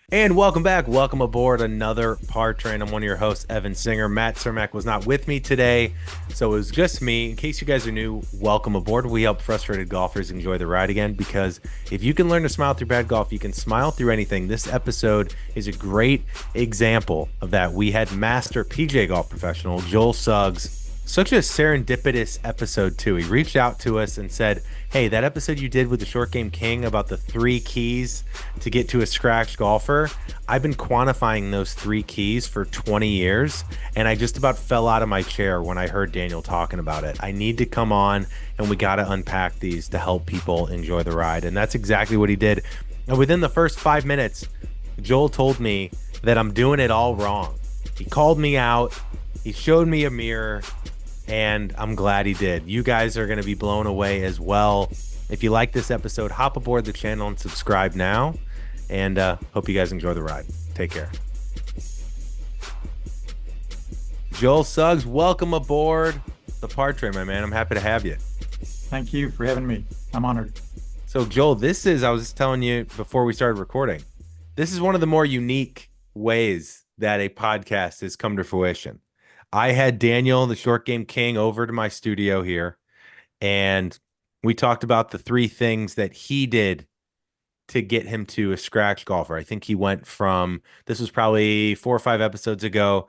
And welcome back. Welcome aboard another Par Train. I'm one of your hosts, Evan Singer. Matt Cermak was not with me today, so it was just me. In case you guys are new, welcome aboard. We help frustrated golfers enjoy the ride again because if you can learn to smile through bad golf, you can smile through anything. This episode is a great example of that. We had master PJ golf professional Joel Suggs. Such a serendipitous episode, too. He reached out to us and said, hey, that episode you did with the Short Game King about the 3 keys to get to a scratch golfer, I've been quantifying those 3 keys for 20 years, and I just about fell out of my chair when I heard Daniel talking about it. I need to come on, and we got to unpack these to help people enjoy the ride, and that's exactly what he did. And within the first 5 minutes, Joel told me that I'm doing it all wrong. He called me out. He showed me a mirror. And I'm glad he did. You guys are going to be blown away as well. If you like this episode, hop aboard the channel and subscribe now. And hope you guys enjoy the ride. Take care. Joel Suggs, welcome aboard the Par Train, my man. I'm happy to have you. Thank you for having me. I'm honored. So, Joel, I was just telling you before we started recording, this is one of the more unique ways that a podcast has come to fruition. I had Daniel, the Short Game King, over to my studio here, and we talked about the 3 things that he did to get him to a scratch golfer. I think he went from, this was probably 4 or 5 episodes ago.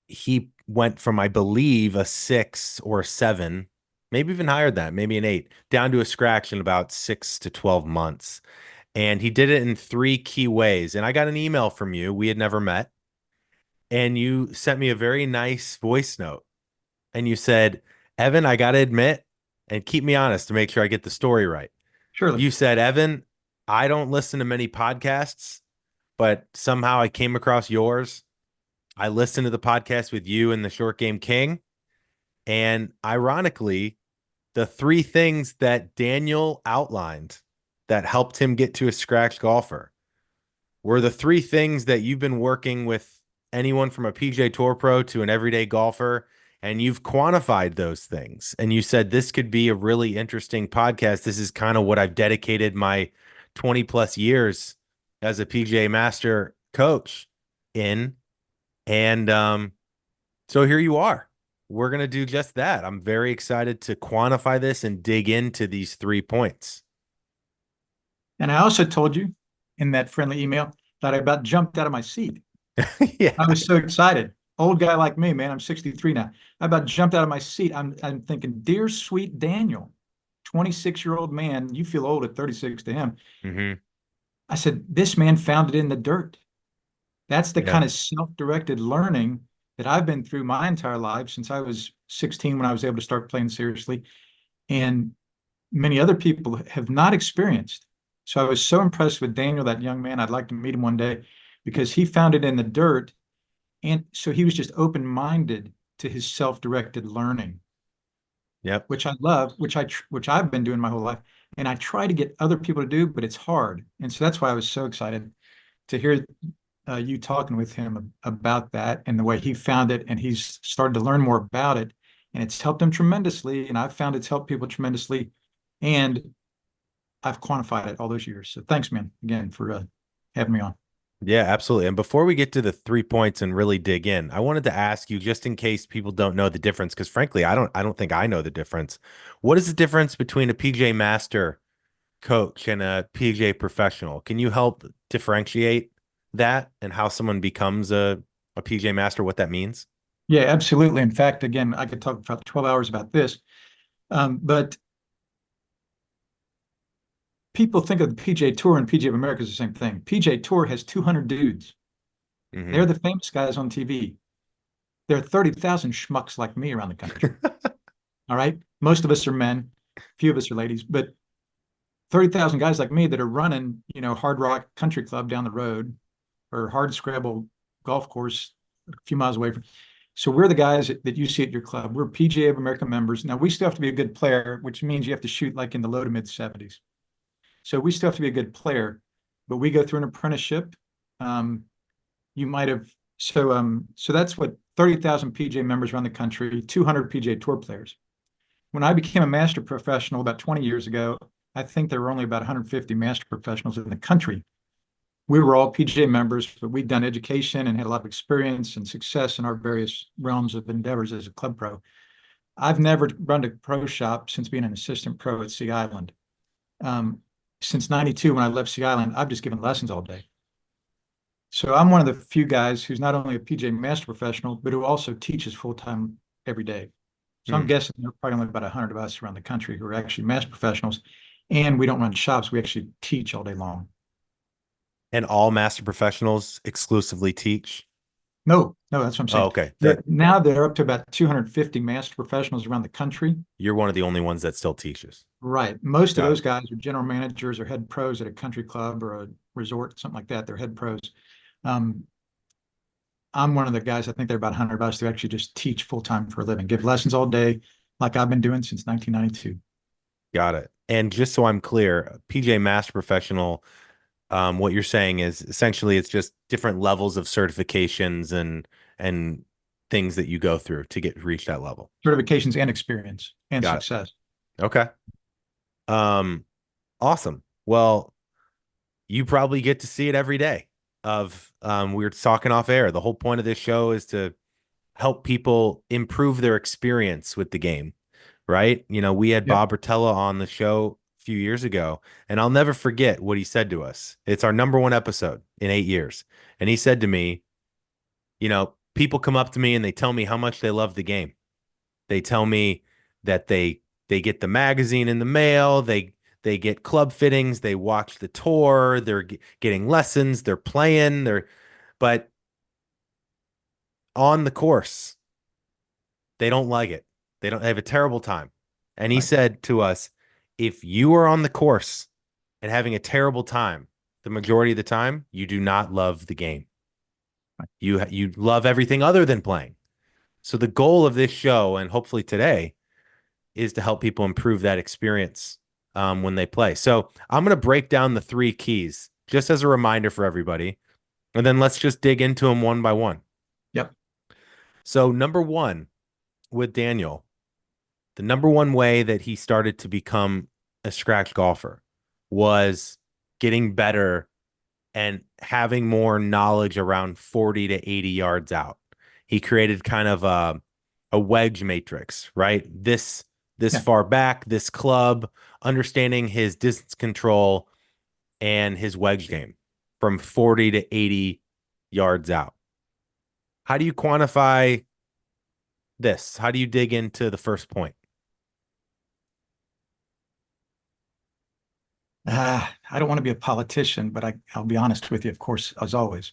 He went from, I believe, a 6 or 7, maybe even higher than that, maybe an 8, down to a scratch in about 6 to 12 months. And he did it in 3 key ways. And I got an email from you. We had never met. And you sent me a very nice voice note. And you said, Evan, I got to admit, and keep me honest to make sure I get the story right. Surely. You said, Evan, I don't listen to many podcasts, but somehow I came across yours. I listened to the podcast with you and the Short Game King. And ironically, the 3 things that Daniel outlined that helped him get to a scratch golfer were the 3 things that you've been working with anyone from a PGA Tour pro to an everyday golfer, and you've quantified those things. And you said this could be a really interesting podcast. This is kind of what I've dedicated my 20 plus years as a PGA Master coach in. And so here you are. We're going to do just that. I'm very excited to quantify this and dig into these 3 points. And I also told you in that friendly email that I about jumped out of my seat. Yeah. I was so excited. Old guy like me, man. I'm 63 now. I about jumped out of my seat. I'm thinking, dear sweet Daniel, 26-year-old man. You feel old at 36 to him. Mm-hmm. I said, this man found it in the dirt. That's the Yeah. kind of self-directed learning that I've been through my entire life since I was 16 when I was able to start playing seriously. And many other people have not experienced. So I was so impressed with Daniel, that young man. I'd like to meet him one day because he found it in the dirt. And so he was just open-minded to his self-directed learning. Yep. Which I love, which I've been doing my whole life. And I try to get other people to do, but it's hard. And so that's why I was so excited to hear you talking with him about that and the way he found it. And he's started to learn more about it. And it's helped him tremendously. And I've found it's helped people tremendously. And I've quantified it all those years. So thanks, man, again, for having me on. Yeah, absolutely. And before we get to the 3 points and really dig in, I wanted to ask you, just in case people don't know the difference, because frankly, I don't think I know the difference. What is the difference between a PJ Master coach and a PJ professional? Can you help differentiate that and how someone becomes a PJ Master, what that means? Yeah, absolutely. In fact, again, I could talk for 12 hours about this. But people think of the PGA Tour and PGA of America as the same thing. PGA Tour has 200 dudes. Mm-hmm. They're the famous guys on TV. There are 30,000 schmucks like me around the country. All right? Most of us are men. A few of us are ladies. But 30,000 guys like me that are running, Hard Rock Country Club down the road or Hard Scrabble golf course a few miles away from. So we're the guys that you see at your club. We're PGA of America members. Now, we still have to be a good player, which means you have to shoot like in the low to mid 70s. So we still have to be a good player, but we go through an apprenticeship. You might have, so that's what 30,000 PGA members around the country, 200 PGA Tour players. When I became a master professional about 20 years ago, I think there were only about 150 master professionals in the country. we were all PGA members, but we'd done education and had a lot of experience and success in our various realms of endeavors as a club pro. I've never run a pro shop since being an assistant pro at Sea Island. Um, since 92, when I left Sea Island, I've just given lessons all day. So I'm one of the few guys who's not only a PGA master professional, but who also teaches full-time every day. So I'm Hmm. guessing there are probably only about 100 of us around the country who are actually master professionals. And we don't run shops. We actually teach all day long. And all master professionals exclusively teach? No, no, that's what I'm Oh, saying. okay. That Now they're up to about 250 master professionals around the country. you're one of the only ones that still teaches. Right. Most of Got those it. guys are general managers or head pros at a country club or a resort, something like that. They're head pros. Um, I'm one of the guys, I think there are about 100 of us who actually just teach full time for a living, give lessons all day, like I've been doing since 1992. Got it. And just so I'm clear, PJ Master Professional, what you're saying is essentially it's just different levels of certifications and things that you go through to get reach that level. Certifications and experience and Got success. it. Okay. Um, awesome. Well, you probably get to see it every day. We were talking off air. The whole point of this show is to help people improve their experience with the game, right? You know, we had Yep. Bob Rotella on the show a few years ago, and I'll never forget what he said to us. It's our number one episode in 8 years. And he said to me, you know, people come up to me and they tell me how much they love the game. They tell me that they get the magazine in the mail, they get club fittings, they watch the tour, they're getting lessons, they're playing, but on the course, they don't like it. They have a terrible time. And he Right. said to us, if you are on the course and having a terrible time, the majority of the time, you do not love the game. Right. You love everything other than playing. So the goal of this show, and hopefully today, is to help people improve that experience when they play. So I'm going to break down the three keys just as a reminder for everybody, and then let's just dig into them one by one. Yep. So number one with Daniel, the number one way that he started to become a scratch golfer was getting better and having more knowledge around 40 to 80 yards out. He created kind of a wedge matrix, right? This Yeah. far back, this club, understanding his distance control and his wedge game from 40 to 80 yards out. How do you quantify this? How do you dig into the first point? I don't want to be a politician, but I'll be honest with you, of course, as always.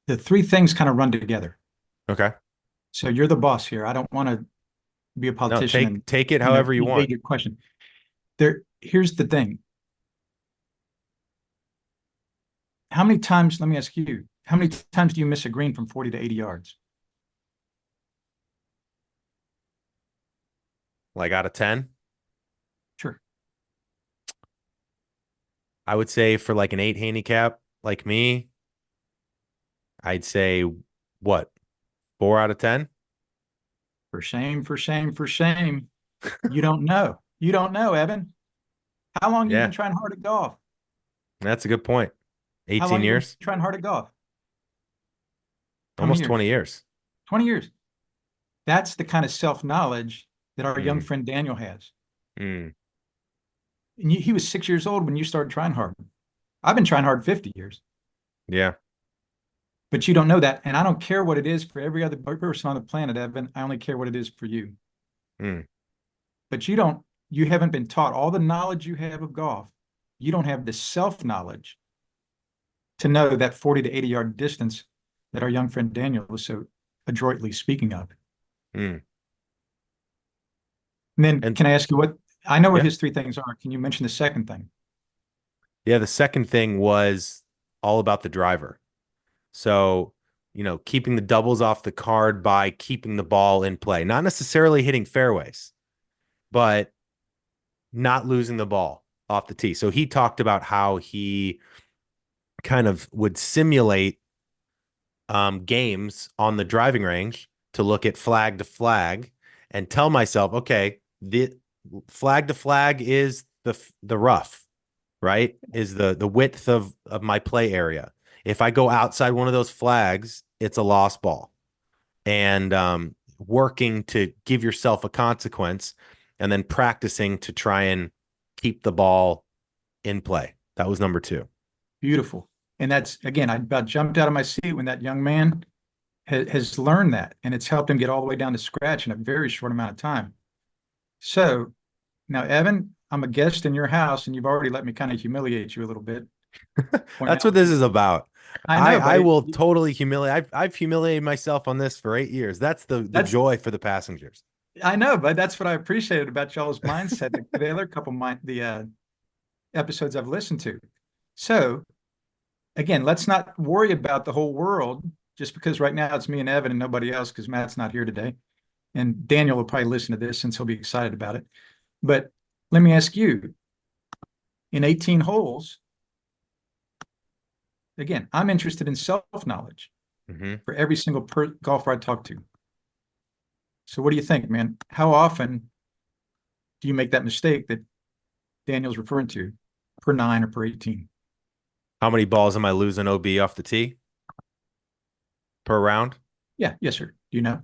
The three things kind of run together. Okay. So you're the boss here. I don't want to be a No, politician and, take it however you want. evade your question. Here's the thing. How many times, let me ask you, how many times do you miss a green from 40 to 80 yards? Like out of 10, Sure. I would say for like an 8 handicap like me, I'd say what? 4 out of 10? For shame, for shame, for shame. You don't know. You don't know, Evan. How long have you been Yeah, trying hard at golf? that's a good point. How long 18 have you been years? trying hard at golf? How many Almost years? 20 years. 20 years. That's the kind of self-knowledge that our young Mm, friend Daniel has. mm, And he was 6 years old when you started trying hard. I've been trying hard 50 years, yeah. but you don't know that. And I don't care what it is for every other person on the planet, Evan. I only care what it is for you. Mm, But you haven't been taught all the knowledge you have of golf. You don't have the self-knowledge to know that 40 to 80 yard distance that our young friend Daniel was so adroitly speaking of. mm. And then And can I ask you what I know what yeah, his three things are. Can you mention the second thing? yeah. The second thing was all about the driver. So, you know, keeping the doubles off the card by keeping the ball in play, not necessarily hitting fairways, but not losing the ball off the tee. So he talked about how he kind of would simulate games on the driving range to look at flag to flag and tell myself, okay, the flag to flag is the rough, right, is the width of my play area. If I go outside one of those flags, it's a lost ball. And working to give yourself a consequence and then practicing to try and keep the ball in play. That was number two. Beautiful. And that's, again, I about jumped out of my seat when that young man has learned that, and it's helped him get all the way down to scratch in a very short amount of time. So now, Evan, I'm a guest in your house, and you've already let me kind of humiliate you a little bit. Point That's what out, this is about. I I know, I but will totally humiliate. I've humiliated myself on this for 8 years. That's the that's joy for the passengers. I know, but that's what I appreciated about y'all's mindset. The other couple episodes I've listened to. So again, let's not worry about the whole world just because right now it's me and Evan and nobody else because Matt's not here today. And Daniel will probably listen to this since he'll be excited about it. But let me ask you, in 18 holes, again, I'm interested in self-knowledge Mm-hmm. for every single golfer I talk to. So what do you think, man? How often do you make that mistake that Daniel's referring to per nine or per 18? How many balls am I losing OB off the tee per round? Yeah, yes, sir. Do you know?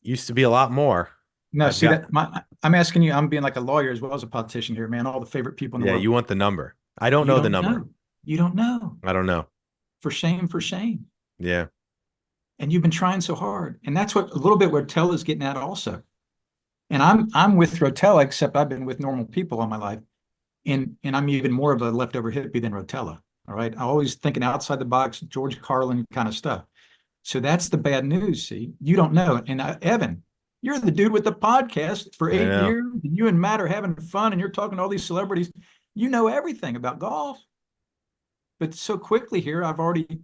Used to be a lot more. No, I've see got, that I'm asking you, I'm being like a lawyer as well as a politician here, man. All the favorite people in the yeah, world. you want the number. I don't You know the don't number. know. You don't know. I don't know. For shame, for shame. Yeah. And you've been trying so hard. And that's what a little bit what Rotella is getting at also. And I'm with Rotella, except I've been with normal people all my life. And I'm even more of a leftover hippie than Rotella. All right. I'm always thinking outside the box, George Carlin kind of stuff. So that's the bad news. See, you don't know. And Evan, you're the dude with the podcast for I eight know. years. And you and Matt are having fun and you're talking to all these celebrities. You know everything about golf. But so quickly here, I've already,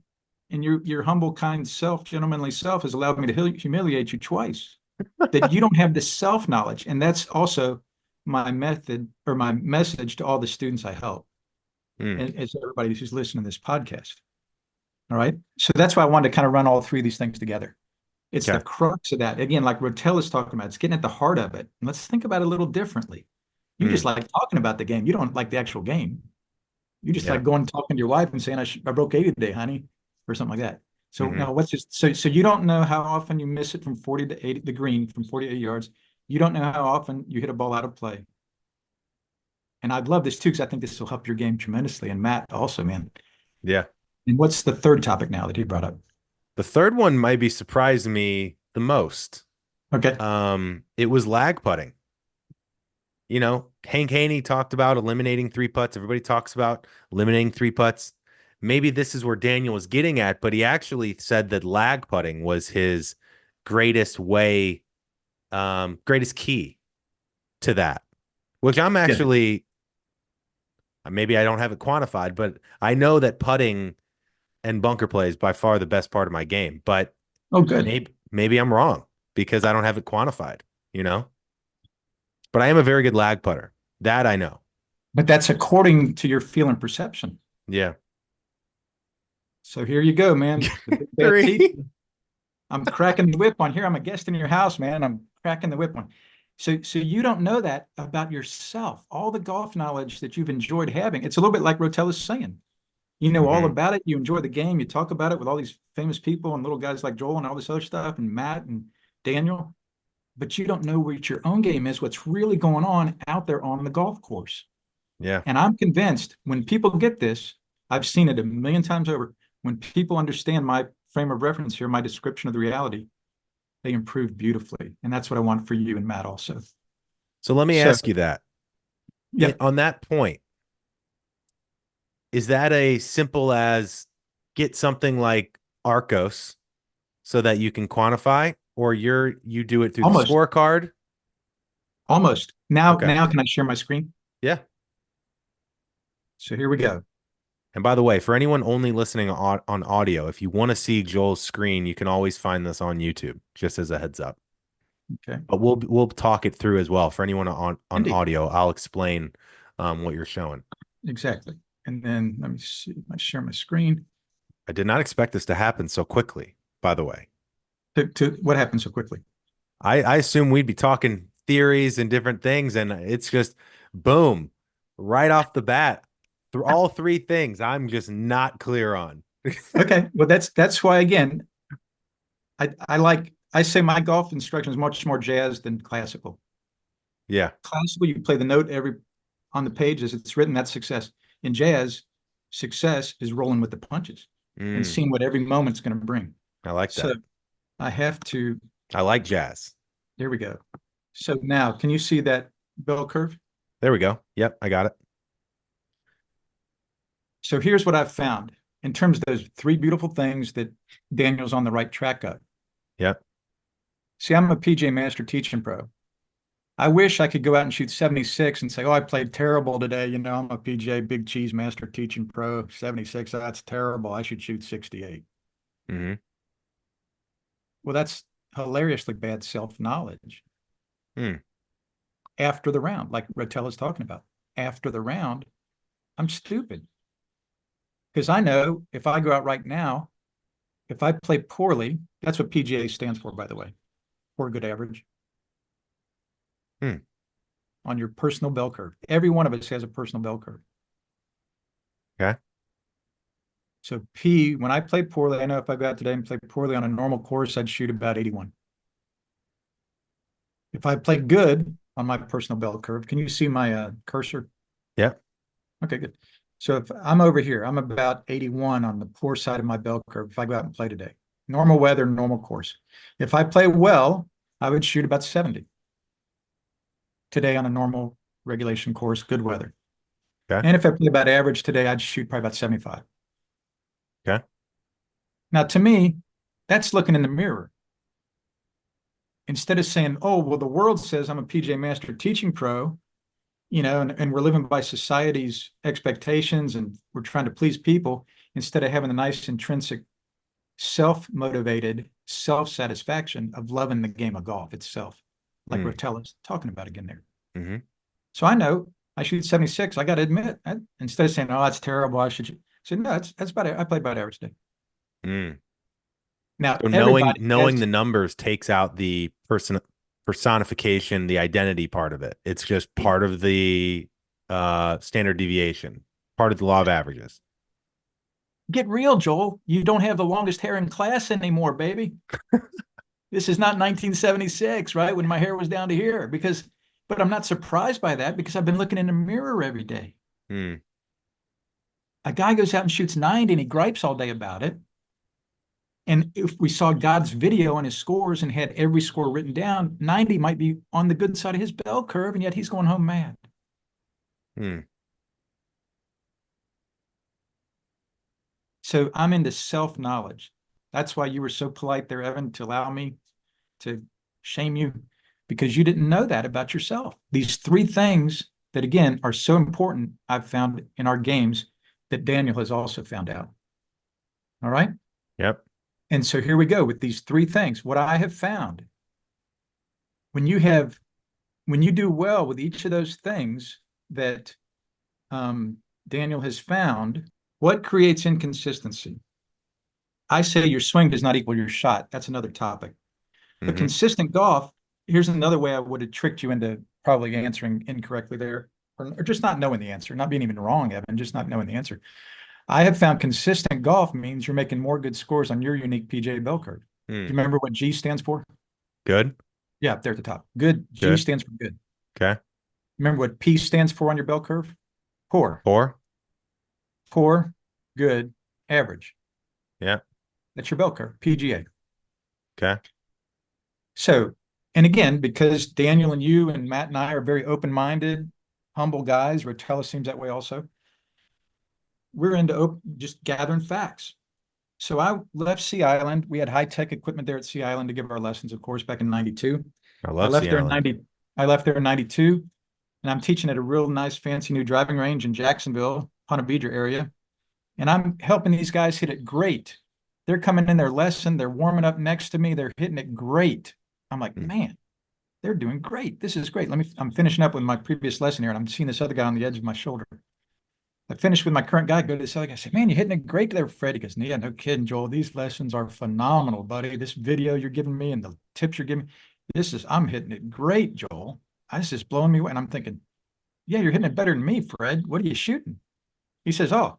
and your humble, kind self, gentlemanly self has allowed me to humiliate you twice. That you don't have the self knowledge. And that's also my method or my message to all the students I help Mm, and as everybody who's listening to this podcast. All right. So that's why I wanted to kind of run all three of these things together. It's the okay. crux of that. Again, like Rotel is talking about, it's getting at the heart of it. And let's think about it a little differently. You just Mm, like talking about the game. You don't like the actual game. You just yeah. like going and talking to your wife and saying, I broke 80 today, honey, or something like that. So Hmm. now what's just so you don't know how often you miss it from 40 to 80, the green from 40 to 80 yards. You don't know how often you hit a ball out of play. And I'd love this too, because I think this will help your game tremendously. And Matt also, man. Yeah. And what's the third topic now that he brought up? The third one might be surprising me the most. Okay. It was lag putting. Hank Haney talked about eliminating three putts. Everybody talks about eliminating three putts. Maybe this is where Daniel was getting at, but he actually said that lag putting was his greatest way, greatest key to that, which I'm Yeah. actually, maybe I don't have it quantified, but I know that putting and bunker play is by far the best part of my game, but Oh, good. maybe I'm wrong because I don't have it quantified, you know? But I am a very good lag putter. That I know. But that's according to your feel and perception. Yeah. So here you go, man. The big bad teacher. Three. I'm cracking the whip on here. I'm a guest in your house, man. I'm cracking the whip on. So you don't know that about yourself. All the golf knowledge that you've enjoyed having. It's a little bit like Rotella's saying. You know all Hmm. about it. You enjoy the game. You talk about it with all these famous people and little guys like Joel and all this other stuff and Matt and Daniel. But you don't know what your own game is, what's really going on out there on the golf course. Yeah. And I'm convinced when people get this, I've seen it a million times over. When people understand my frame of reference here, my description of the reality, they improve beautifully. And that's what I want for you and Matt also. So let me So, ask you that. yep, On that point, is that a simple as get something like Arcos so that you can quantify, or you do it through the almost, scorecard? almost. Now, Okay. now can I share my screen? Yeah. So here we go. And by the way, for anyone only listening on audio, if you want to see Joel's screen, you can always find this on YouTube, just as a heads up. Okay. But we'll talk it through as well. For anyone on Indeed. audio, I'll explain what you're showing. Exactly. And then let me see. I share my screen. I did not expect this to happen so quickly, by the way. To what happened so quickly? I assume we'd be talking theories and different things, and it's just boom. right off the bat. Through all three things, I'm just not clear on. Okay, well that's why again, I say my golf instruction is much more jazz than classical. Yeah. Classical, you play the note every on the page as it's written, that's success. In jazz, success is rolling with the punches and Mm, seeing what every moment's going to bring. I like So that. I have to, I like jazz. there we go. So now, can you see that bell curve? There we go. Yep, I got it. So here's what I've found in terms of those three beautiful things that Daniel's on the right track of. Yep. See, I'm a PJ Master Teaching Pro. I wish I could go out and shoot 76 and say, oh, I played terrible today. You know, I'm a PJ Big Cheese Master Teaching Pro. 76, that's terrible. I should shoot 68. Mm-hmm. Well, that's hilariously bad self-knowledge. Mm. After the round, like Rotella's talking about. After the round, I'm stupid. Because I know if I go out right now, if I play poorly, that's what PGA stands for, by the way, poor good average. Mm. On your personal bell curve. Every one of us has a personal bell curve. Okay. So P, when I play poorly, I know if I go out today and play poorly on a normal course, I'd shoot about 81. If I play good on my personal bell curve, can you see my cursor? Yep. Okay, good. So if I'm over here, I'm about 81 on the poor side of my bell curve if I go out and play today. Normal weather, normal course. If I play well, I would shoot about 70 today on a normal regulation course, good weather. Okay. And if I play about average today, I'd shoot probably about 75. Okay. Now, to me, that's looking in the mirror. Instead of saying, oh, well, the world says I'm a PJ Master Teaching Pro, you know, and we're living by society's expectations and we're trying to please people, instead of having a nice intrinsic self-motivated self-satisfaction of loving the game of golf itself, like Mm. Rotella's talking about again there. Mm-hmm. So I know I shoot 76. I got to admit, instead of saying, oh, that's terrible, I should say, no, that's about it. I played about average today. Mm. Now, So knowing everybody knowing has, the numbers takes out the personification, the identity part of it. It's just part of the standard deviation, part of the law of averages. get real, Joel. You don't have the longest hair in class anymore, baby. This is not 1976, right? When my hair was down to here, but I'm not surprised by that because I've been looking in the mirror every day. Mm. A guy goes out and shoots 90 and he gripes all day about it. And if we saw God's video on his scores and had every score written down, 90 might be on the good side of his bell curve, and yet he's going home mad. Mm. So I'm into self-knowledge. That's why you were so polite there, Evan, to allow me to shame you, because you didn't know that about yourself. These three things that, again, are so important, I've found in our games that Daniel has also found out. All right? Yep. And so here we go with these three things. What I have found, when you do well with each of those things that Daniel has found, what creates inconsistency? I say your swing does not equal your shot. That's another topic. But Mm-hmm. consistent golf, here's another way I would have tricked you into probably answering incorrectly there, or just not knowing the answer, not being even wrong, Evan, just not knowing the answer. I have found consistent golf means you're making more good scores on your unique PJ bell curve. Do you Mm. remember what G stands for? Good. Yeah, up there at the top. Good. G Good. stands for good. Okay. Remember what P stands for on your bell curve? Poor. 4. Poor, good, average. Yeah. That's your bell curve, PGA. Okay. So, and again, because Daniel and you and Matt and I are very open-minded, humble guys, Rotella seems that way also, we're into just gathering facts. So I left Sea Island. We had high-tech equipment there at Sea Island to give our lessons, of course, back in 92. I I love left Sea there in Island. 90. I left there in 92, and I'm teaching at a real nice, fancy new driving range in Jacksonville, Ponte Vedra area. And I'm helping these guys hit it great. They're coming in their lesson. They're warming up next to me. They're hitting it great. I'm like, Mm. man, they're doing great. This is great. I'm finishing up with my previous lesson here, and I'm seeing this other guy on the edge of my shoulder. I finished with my current guy, go to this other guy, say, man, you're hitting it great there, Fred. He goes, yeah, no kidding, Joel. These lessons are phenomenal, buddy. This video you're giving me and the tips you're giving me, I'm hitting it great, Joel. This is blowing me away. And I'm thinking, yeah, you're hitting it better than me, Fred. What are you shooting? He says, oh,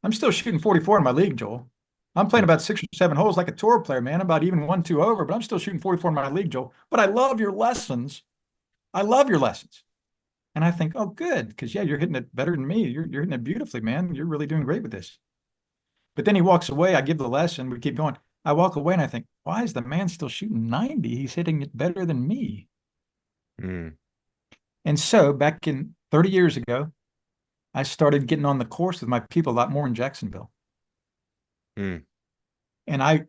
I'm still shooting 44 in my league, Joel. I'm playing about 6 or 7 holes like a tour player, man. I'm about even 1-2 over, but I'm still shooting 44 in my league, Joel. But I love your lessons. I love your lessons. And I think, oh, good, because yeah, you're hitting it better than me. You're hitting it beautifully, man. You're really doing great with this. But then he walks away. I give the lesson. We keep going. I walk away and I think, why is the man still shooting 90? He's hitting it better than me. Mm. And so back in 30 years ago, I started getting on the course with my people a lot more in Jacksonville. Mm. And I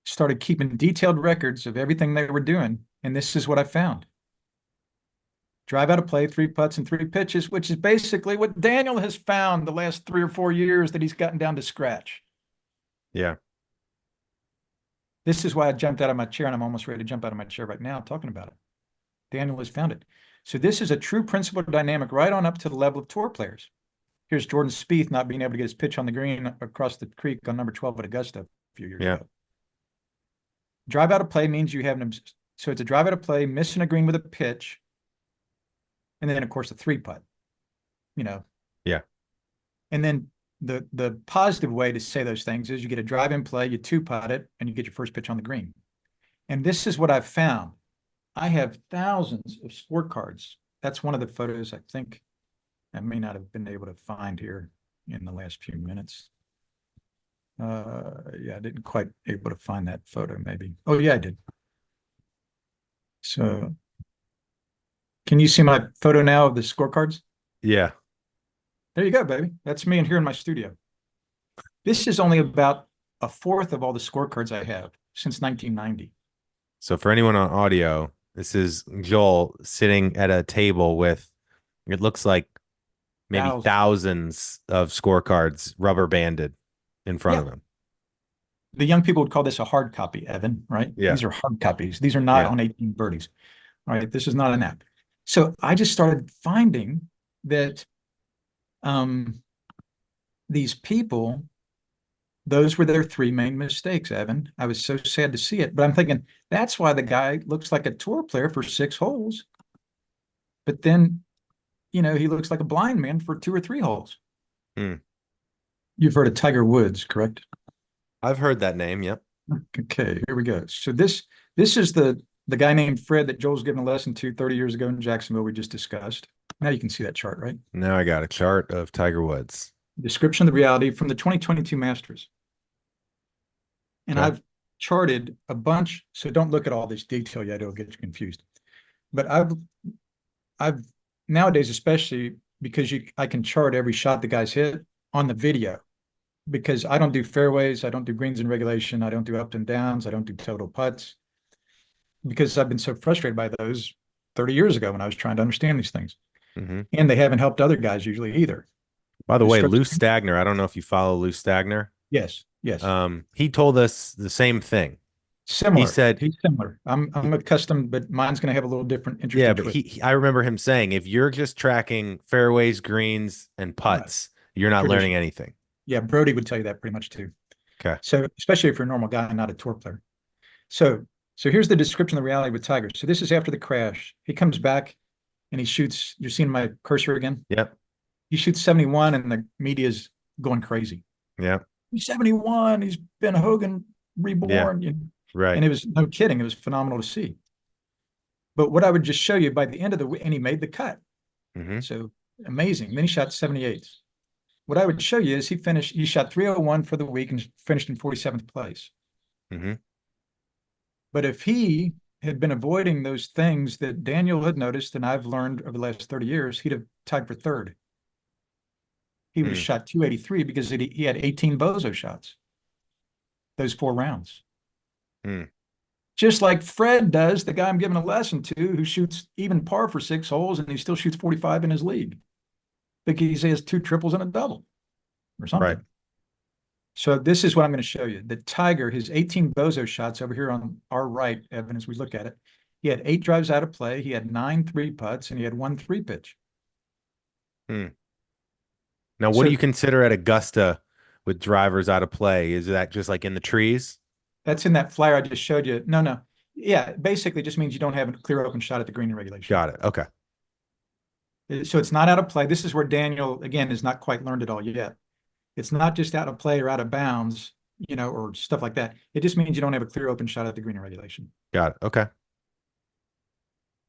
started keeping detailed records of everything they were doing. And this is what I found. Drive out of play, 3 putts and 3 pitches, which is basically what Daniel has found the last 3 or 4 years that he's gotten down to scratch. Yeah. This is why I jumped out of my chair, and I'm almost ready to jump out of my chair right now talking about it. Daniel has found it. So this is a true principle dynamic right on up to the level of tour players. Here's Jordan Spieth not being able to get his pitch on the green across the creek on number 12 at Augusta a few years Yeah. ago. Drive out of play means you have so it's a drive out of play, missing a green with a pitch, and then of course a 3 putt. Yeah. And then the positive way to say those things is you get a drive in play, you 2 putt it, and you get your first pitch on the green. And this is what I've found. I have thousands of scorecards. That's one of the photos I think I may not have been able to find here in the last few minutes. Yeah, I didn't quite able to find that photo maybe. Oh yeah, I did. So can you see my photo now of the scorecards? Yeah. There you go, baby. That's me in here in my studio. This is only about a fourth of all the scorecards I have since 1990. So for anyone on audio, this is Joel sitting at a table with, it looks like maybe thousands of scorecards rubber banded in front of him. The young people would call this a hard copy, Evan, right? Yeah. These are hard copies. These are not on 18 birdies. All right. This is not an app. So I just started finding that these people, those were their 3 main mistakes, Evan. I was so sad to see it, but I'm thinking that's why the guy looks like a tour player for 6 holes. But then, he looks like a blind man for 2 or 3 holes. Hmm. You've heard of Tiger Woods, correct? I've heard that name. Yep. Okay, here we go. So this is the guy named Fred that Joel's given a lesson to 30 years ago in Jacksonville we just discussed. Now you can see that chart, right? Now I got a chart of Tiger Woods. Description of the reality from the 2022 Masters. And I've charted a bunch, so don't look at all this detail yet, it'll get you confused. But I've nowadays, especially because I can chart every shot the guys hit on the video, because I don't do fairways, I don't do greens in regulation, I don't do ups and downs, I don't do total putts, because I've been so frustrated by those 30 years ago when I was trying to understand these things. Mm-hmm. And they haven't helped other guys usually either. By the way, Lou Stagner, I don't know if you follow Lou Stagner. Yes. He told us the same thing. Similar. He said he's similar. I'm accustomed, but mine's going to have a little different interesting. Yeah, but I remember him saying, if you're just tracking fairways, greens, and putts, you're not learning anything. Yeah, Brody would tell you that pretty much too. Okay. So especially if you're a normal guy and not a tour player. So here's the description of the reality with Tiger. So this is after the crash. He comes back and he shoots. You're seeing my cursor again? Yep. He shoots 71 and the media's going crazy. Yeah. He's 71. He's Ben Hogan reborn. Yeah. Right. And it was no kidding. It was phenomenal to see. But what I would just show you by the end of and he made the cut. Mm-hmm. So amazing. Then he shot 78. What I would show you is he shot 301 for the week and finished in 47th place. Mm-hmm. But if he had been avoiding those things that Daniel had noticed and I've learned over the last 30 years, he'd have tied for third. He would have shot 283 because he had 18 bozo shots those 4 rounds. Just like Fred does, the guy I'm giving a lesson to, who shoots even par for 6 holes and he still shoots 45 in his league. Because he has 2 triples and a double or something. Right. So this is what I'm going to show you. The Tiger, his 18 bozo shots over here on our right, Evan, as we look at it, he had 8 drives out of play, he had 9 3-putts, and he had 1 3-pitch. Now, what do you consider at Augusta with drivers out of play? Is that just like in the trees? That's in that flyer I just showed you. No. Yeah, basically just means you don't have a clear open shot at the green in regulation. Got it. Okay. So it's not out of play. This is where Daniel, again, is not quite learned it all yet. It's not just out of play or out of bounds, or stuff like that. It just means you don't have a clear open shot at the green in regulation. Got it. Okay.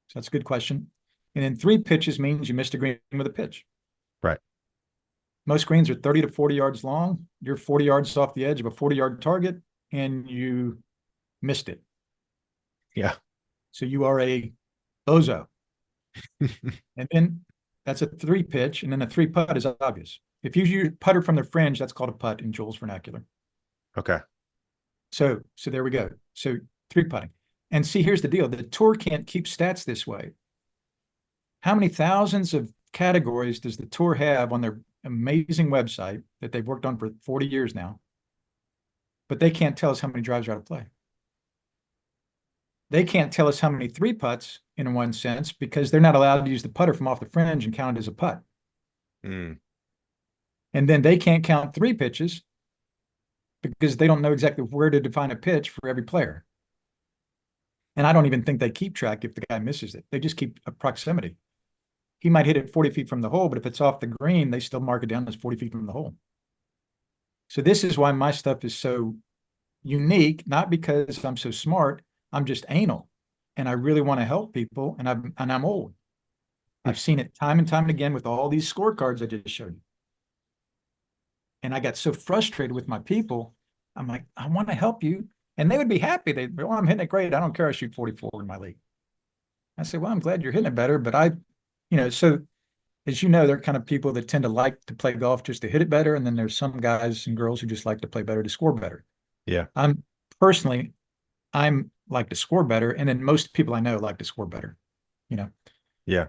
So that's a good question. And then 3 pitches means you missed a green with a pitch. Right. Most greens are 30 to 40 yards long. You're 40 yards off the edge of a 40-yard target, and you missed it. Yeah. So you are a bozo. And then that's a 3 pitch, and then a 3 putt is obvious. If you use putter from the fringe, that's called a putt in Jules vernacular. Okay. So there we go. So 3 putting. And see, here's the deal. The tour can't keep stats this way. How many thousands of categories does the tour have on their amazing website that they've worked on for 40 years now? But they can't tell us how many drives are out of play. They can't tell us how many 3 putts in one sense, because they're not allowed to use the putter from off the fringe and count it as a putt. Mm. And then they can't count 3 pitches because they don't know exactly where to define a pitch for every player. And I don't even think they keep track if the guy misses it. They just keep a proximity. He might hit it 40 feet from the hole, but if it's off the green, they still mark it down as 40 feet from the hole. So this is why my stuff is so unique, not because I'm so smart. I'm just anal, and I really want to help people. And I'm old. I've seen it time and time again with all these scorecards I just showed you. And I got so frustrated with my people. I'm like, I want to help you. And they would be happy. They'd be, well, I'm hitting it great. I don't care. I shoot 44 in my league. I said, well, I'm glad you're hitting it better. But so as you know, there are kind of people that tend to like to play golf just to hit it better. And then there's some guys and girls who just like to play better to score better. Yeah. I'm like to score better. And then most people I know like to score better, you know. Yeah.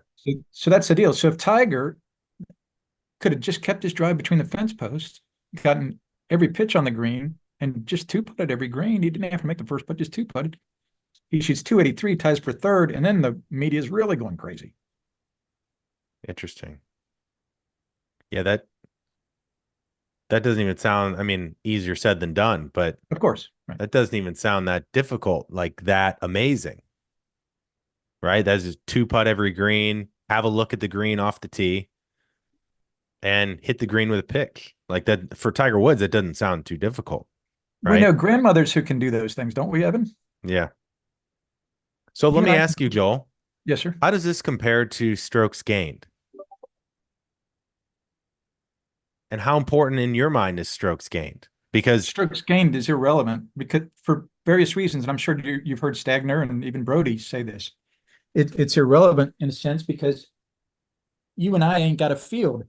So that's the deal. So if Tiger could have just kept his drive between the fence posts, gotten every pitch on the green, and just 2-putted every green, he didn't have to make the first putt, just 2-putted. He shoots 283, ties for third, and then the media is really going crazy. Interesting. Yeah, that doesn't even sound, I mean, easier said than done, but Of course. Right. that doesn't even sound that difficult, like that amazing. Right? That's just 2-putt every green, have a look at the green off the tee, and hit the green with a pick. Like that for Tiger Woods, it doesn't sound too difficult. We Right? know grandmothers who can do those things, don't we, Evan? Yeah. So You let and me I. ask you, Joel, Yes, sir. how does this compare to strokes gained? And how important in your mind is strokes gained? Because Strokes gained is irrelevant because for various reasons, and I'm sure you've heard Stagner and even Brody say this. It's irrelevant in a sense because you and I ain't got a field.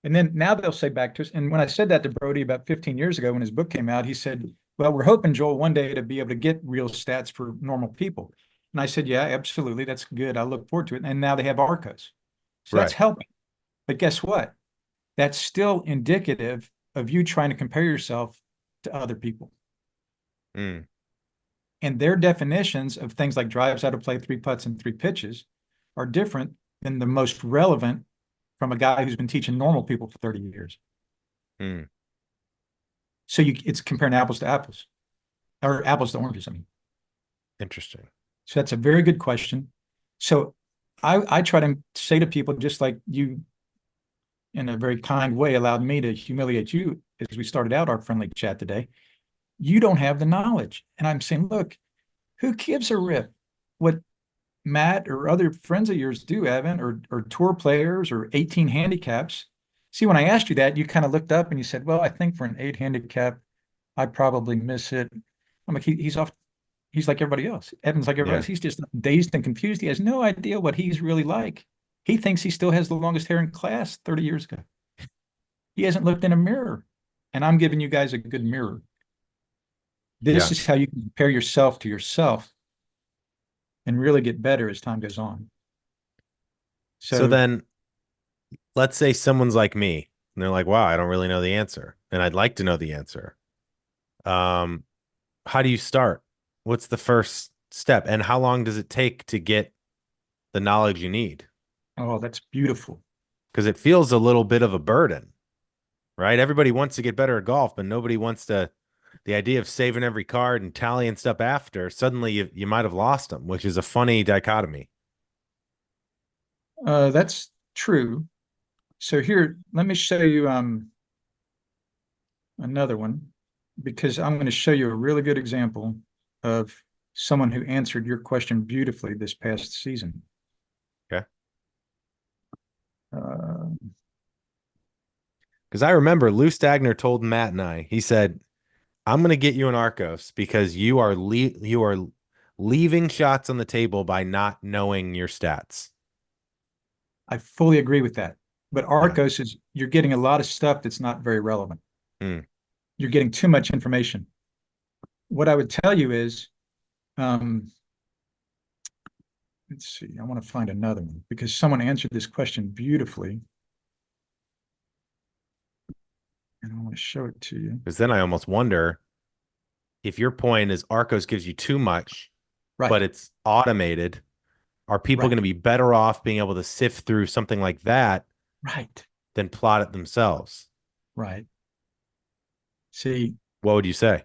And then now they'll say back to us. And when I said that to Brody about 15 years ago when his book came out, he said, well, we're hoping, Joel, one day to be able to get real stats for normal people. And I said, yeah, absolutely. That's good. I look forward to it. And now they have ARCOs. So that's right. helping. But guess what? That's still indicative of you trying to compare yourself to other people. Mm. And their definitions of things like drives out of play, 3 putts, and 3 pitches are different than the most relevant from a guy who's been teaching normal people for 30 years. Mm. So it's comparing apples to apples, or apples to oranges, I mean. Interesting. So that's a very good question. So I try to say to people, just like you, in a very kind way, allowed me to humiliate you as we started out our friendly chat today. You don't have the knowledge. And I'm saying, look, who gives a rip what Matt or other friends of yours do, Evan, or tour players or 18 handicaps? See, when I asked you that, you kind of looked up and you said, well, I think for an 8 handicap, I probably miss it. I'm like, he's off. He's like everybody else. Evan's like everybody Yeah. else. He's just dazed and confused. He has no idea what he's really like. He thinks he still has the longest hair in class 30 years ago. He hasn't looked in a mirror. And I'm giving you guys a good mirror. This Yeah. is how you can compare yourself to yourself and really get better as time goes on. So So, then let's say someone's like me and they're like, wow, I don't really know the answer. And I'd like to know the answer. Um, how do you start? What's the first step? And how long does it take to get the knowledge you need? oh, that's beautiful. Because it feels a little bit of a burden, right? Everybody wants to get better at golf, but nobody wants to. The idea of saving every card and tallying stuff after, suddenly you might have lost them, which is a funny dichotomy. That's true. So here, let me show you another one because I'm going to show you a really good example of someone who answered your question beautifully this past season. Okay. Uh, Because I remember Lou Stagner told Matt and I, he said, I'm going to get you an Arcos because you are leaving shots on the table by not knowing your stats. I fully agree with that. But Yeah. Arcos is you're getting a lot of stuff that's not very relevant. Mm. You're getting too much information. What I would tell you is, um, let's see, I want to find another one because someone answered this question beautifully. And I want to show it to you. Because then I almost wonder if your point is Arcos gives you too much, but Right, it's automated. Are people going right, to be better off being able to sift through something like that right, than plot it themselves? right. See, What would you say?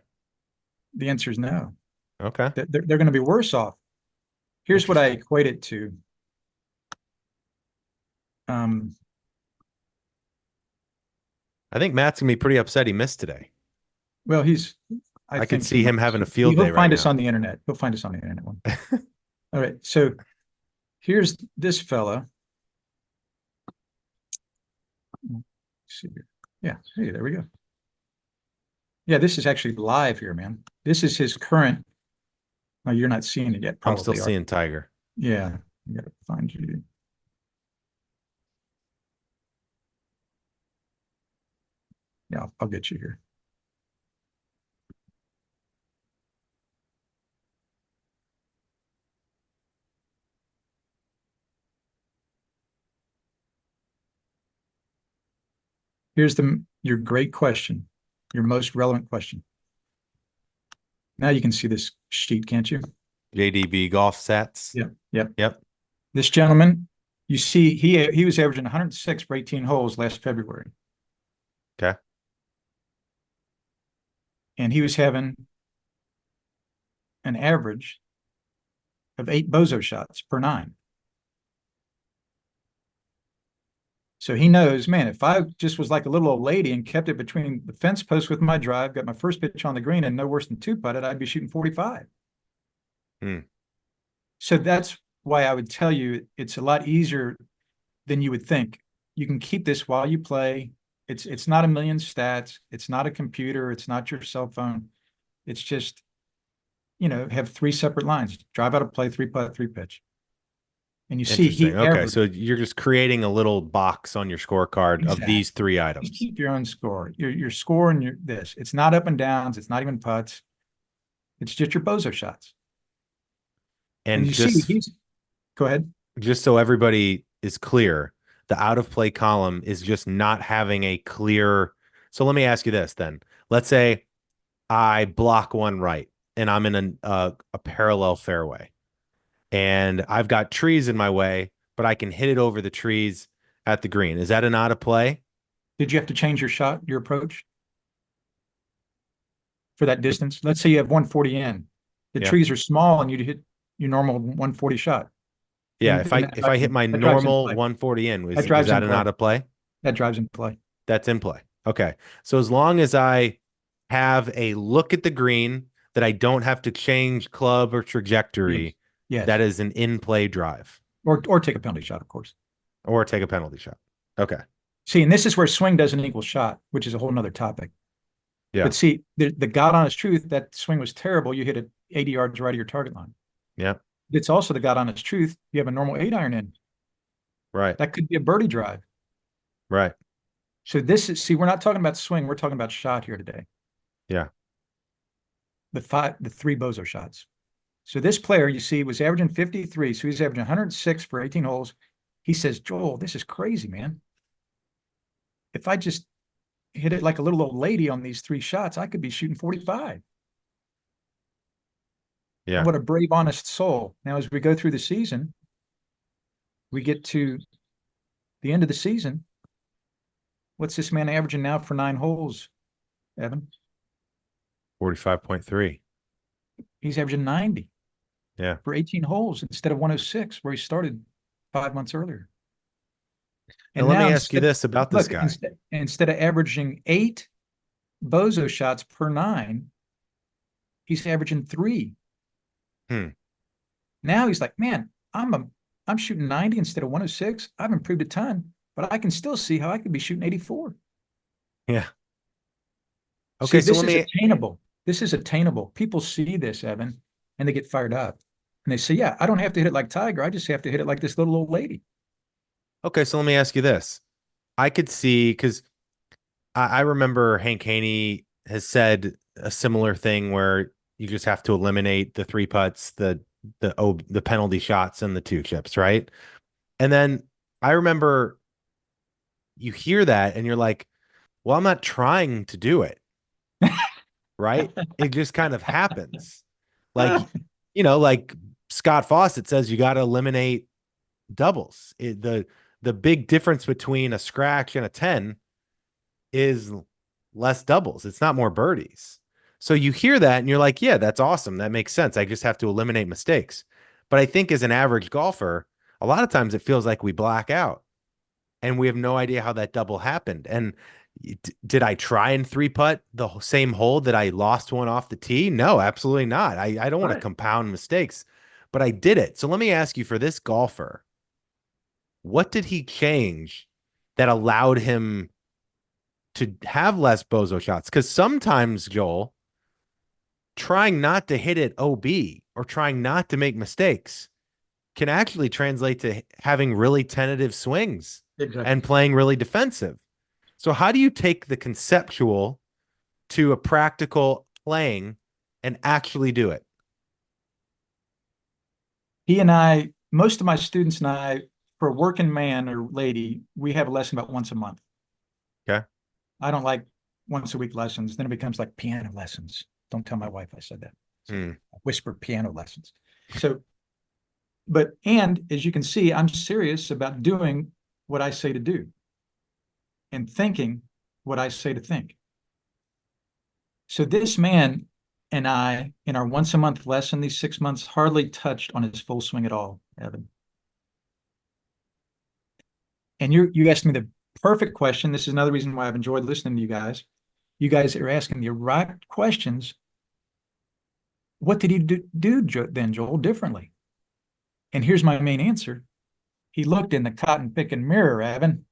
the answer is no. Okay. They're going to be worse off. Here's what I Interesting. equate it to. Um, I think Matt's going to be pretty upset he missed today. well, I I could think he see him might. having a field day He'll right find us now. on the internet. He'll find us on the internet one. All right. So here's this fella. Let's see here. Yeah. Hey, there we go. Yeah, this is actually live here, man. This is his current. Oh, you're not seeing it yet, I'm still probably are. seeing Tiger. Yeah. I gotta find you. Yeah, I'll get you here. Here's your great question, your most relevant question. Now you can see this sheet, can't you? JDB golf sets. Yep. Yep. Yep. This gentleman, you see, he was averaging 106 for 18 holes last February, Okay. and he was having an average of 8 bozo shots per nine. So he knows, man, if I just was like a little old lady and kept it between the fence post with my drive, got my first pitch on the green and no worse than two putted, I'd be shooting 45. Hmm. So that's why I would tell you it's a lot easier than you would think. You can keep this while you play. It's not a million stats. It's not a computer. It's not your cell phone. It's just, have three separate lines. Drive out of play, three putt, three pitch. And you see Interesting. he Okay. averaged So you're just creating a little box on your scorecard of exactly. these three Just items. keep your own score. Your score and your this. It's not up and downs. It's not even putts. It's just your bozo shots. And And you see he's go ahead. just so everybody is clear, the out of play column is just not having a clear. So let me ask you this then. Let's say I block one right and I'm in a parallel fairway and I've got trees in my way, but I can hit it over the trees at the green. Is that an out of play? Did you have to change your shot, your approach for that distance? Let's say you have 140 in. The Yeah. trees are small and you hit your normal 140 shot. Yeah. Then, If then I if I hit my that drives in normal play. 140 in, That is drives in that an play. out of play? That drives in play. That's in play. Okay. So as long as I have a look at the green that I don't have to change club or Yes. trajectory, that Yes. is an in play drive Or take a penalty shot, of course. or take a penalty shot. Okay. See, and this is where swing doesn't equal shot, which is a whole nother topic. Yeah. But see, the God honest truth, that swing was terrible. You hit it 80 yards right of your target line. Yeah. It's also the God honest truth. You have a normal 8 iron in. Right. That could be a birdie drive. Right. So this is, see, we're not talking about swing. We're talking about shot here today. Yeah. The three bozo shots. So this player, you see, was averaging 53. So he's averaging 106 for 18 holes. He says, Joel, this is crazy, man. If I just hit it like a little old lady on these three shots, I could be shooting 45. Yeah. What a brave, honest soul. Now, as we go through the season, we get to the end of the season. What's this man averaging now for 9 holes, Evan? 45.3. He's averaging 90 Yeah. for 18 holes instead of 106, where he started 5 months earlier. And And let me now ask you instead, this about this look, guy. instead of averaging 8 bozo shots per 9, he's averaging 3. Hmm. Now he's like, man, I'm shooting 90 instead of 106. I've improved a ton, but I can still see how I could be shooting 84. Yeah. See, Okay. So this let is me, attainable. This is attainable. People see this, Evan, and they get fired up. And they say, yeah, I don't have to hit it like Tiger. I just have to hit it like this little old lady. okay. So let me ask you this. I could see, because I remember Hank Haney has said a similar thing where you just have to eliminate the three putts, the penalty shots, and the two chips, right? And then I remember you hear that and you're like, well, I'm not trying to do it, right? It just kind of happens. Like, like Scott Fawcett says, you got to eliminate doubles. The big difference between a scratch and a 10 is less doubles. It's not more birdies. So you hear that and you're like, yeah, that's awesome. That makes sense. I just have to eliminate mistakes. But I think as an average golfer, a lot of times it feels like we black out and we have no idea how that double happened. And did I try and three putt the same hole that I lost one off the tee? No, absolutely not. I don't want to Right. compound mistakes, but I did it. So let me ask you, for this golfer, what did he change that allowed him to have less bozo shots? Because sometimes, Joel, trying not to hit it OB or trying not to make mistakes can actually translate to having really tentative swings Exactly. and playing really defensive. So how do you take the conceptual to a practical playing and actually do it? He and I, most of my students and I, for a working man or lady, we have a lesson about once a month. Okay. I don't like once a week lessons. Then it becomes like piano lessons. Don't tell my wife I said that. So Hmm. whisper piano lessons. So, and as you can see, I'm serious about doing what I say to do and thinking what I say to think. So this man and I, in our once a month lesson, these 6 months, hardly touched on his full swing at all, Evan. And you asked me the perfect question. This is another reason why I've enjoyed listening to you guys. You guys are asking the right questions. What did he do then, Joel, differently? And here's my main answer. He looked in the cotton picking mirror, Evan.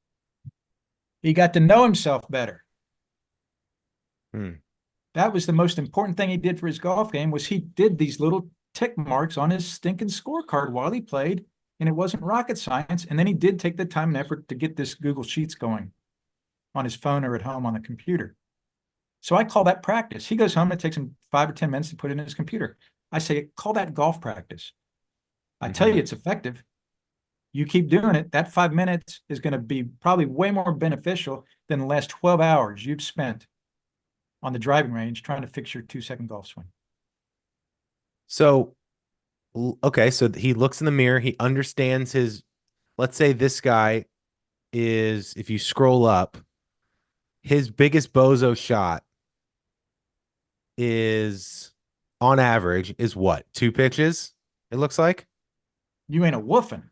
He got to know himself better. Hmm. That was the most important thing he did for his golf game was he did these little tick marks on his stinking scorecard while he played, and it wasn't rocket science. And then he did take the time and effort to get this Google Sheets going on his phone or at home on the computer. So I call that practice. He goes home, it takes him 5 or 10 minutes to put it in his computer. I say, call that golf practice. I tell you Mm-hmm. it's effective. You keep doing it, that 5 minutes is going to be probably way more beneficial than the last 12 hours you've spent on the driving range trying to fix your 2-second golf swing. So, okay. So he looks in the mirror. He understands his, let's say this guy is, if you scroll up, his biggest bozo shot is on average is what? Two pitches, it looks like. You ain't a woofing.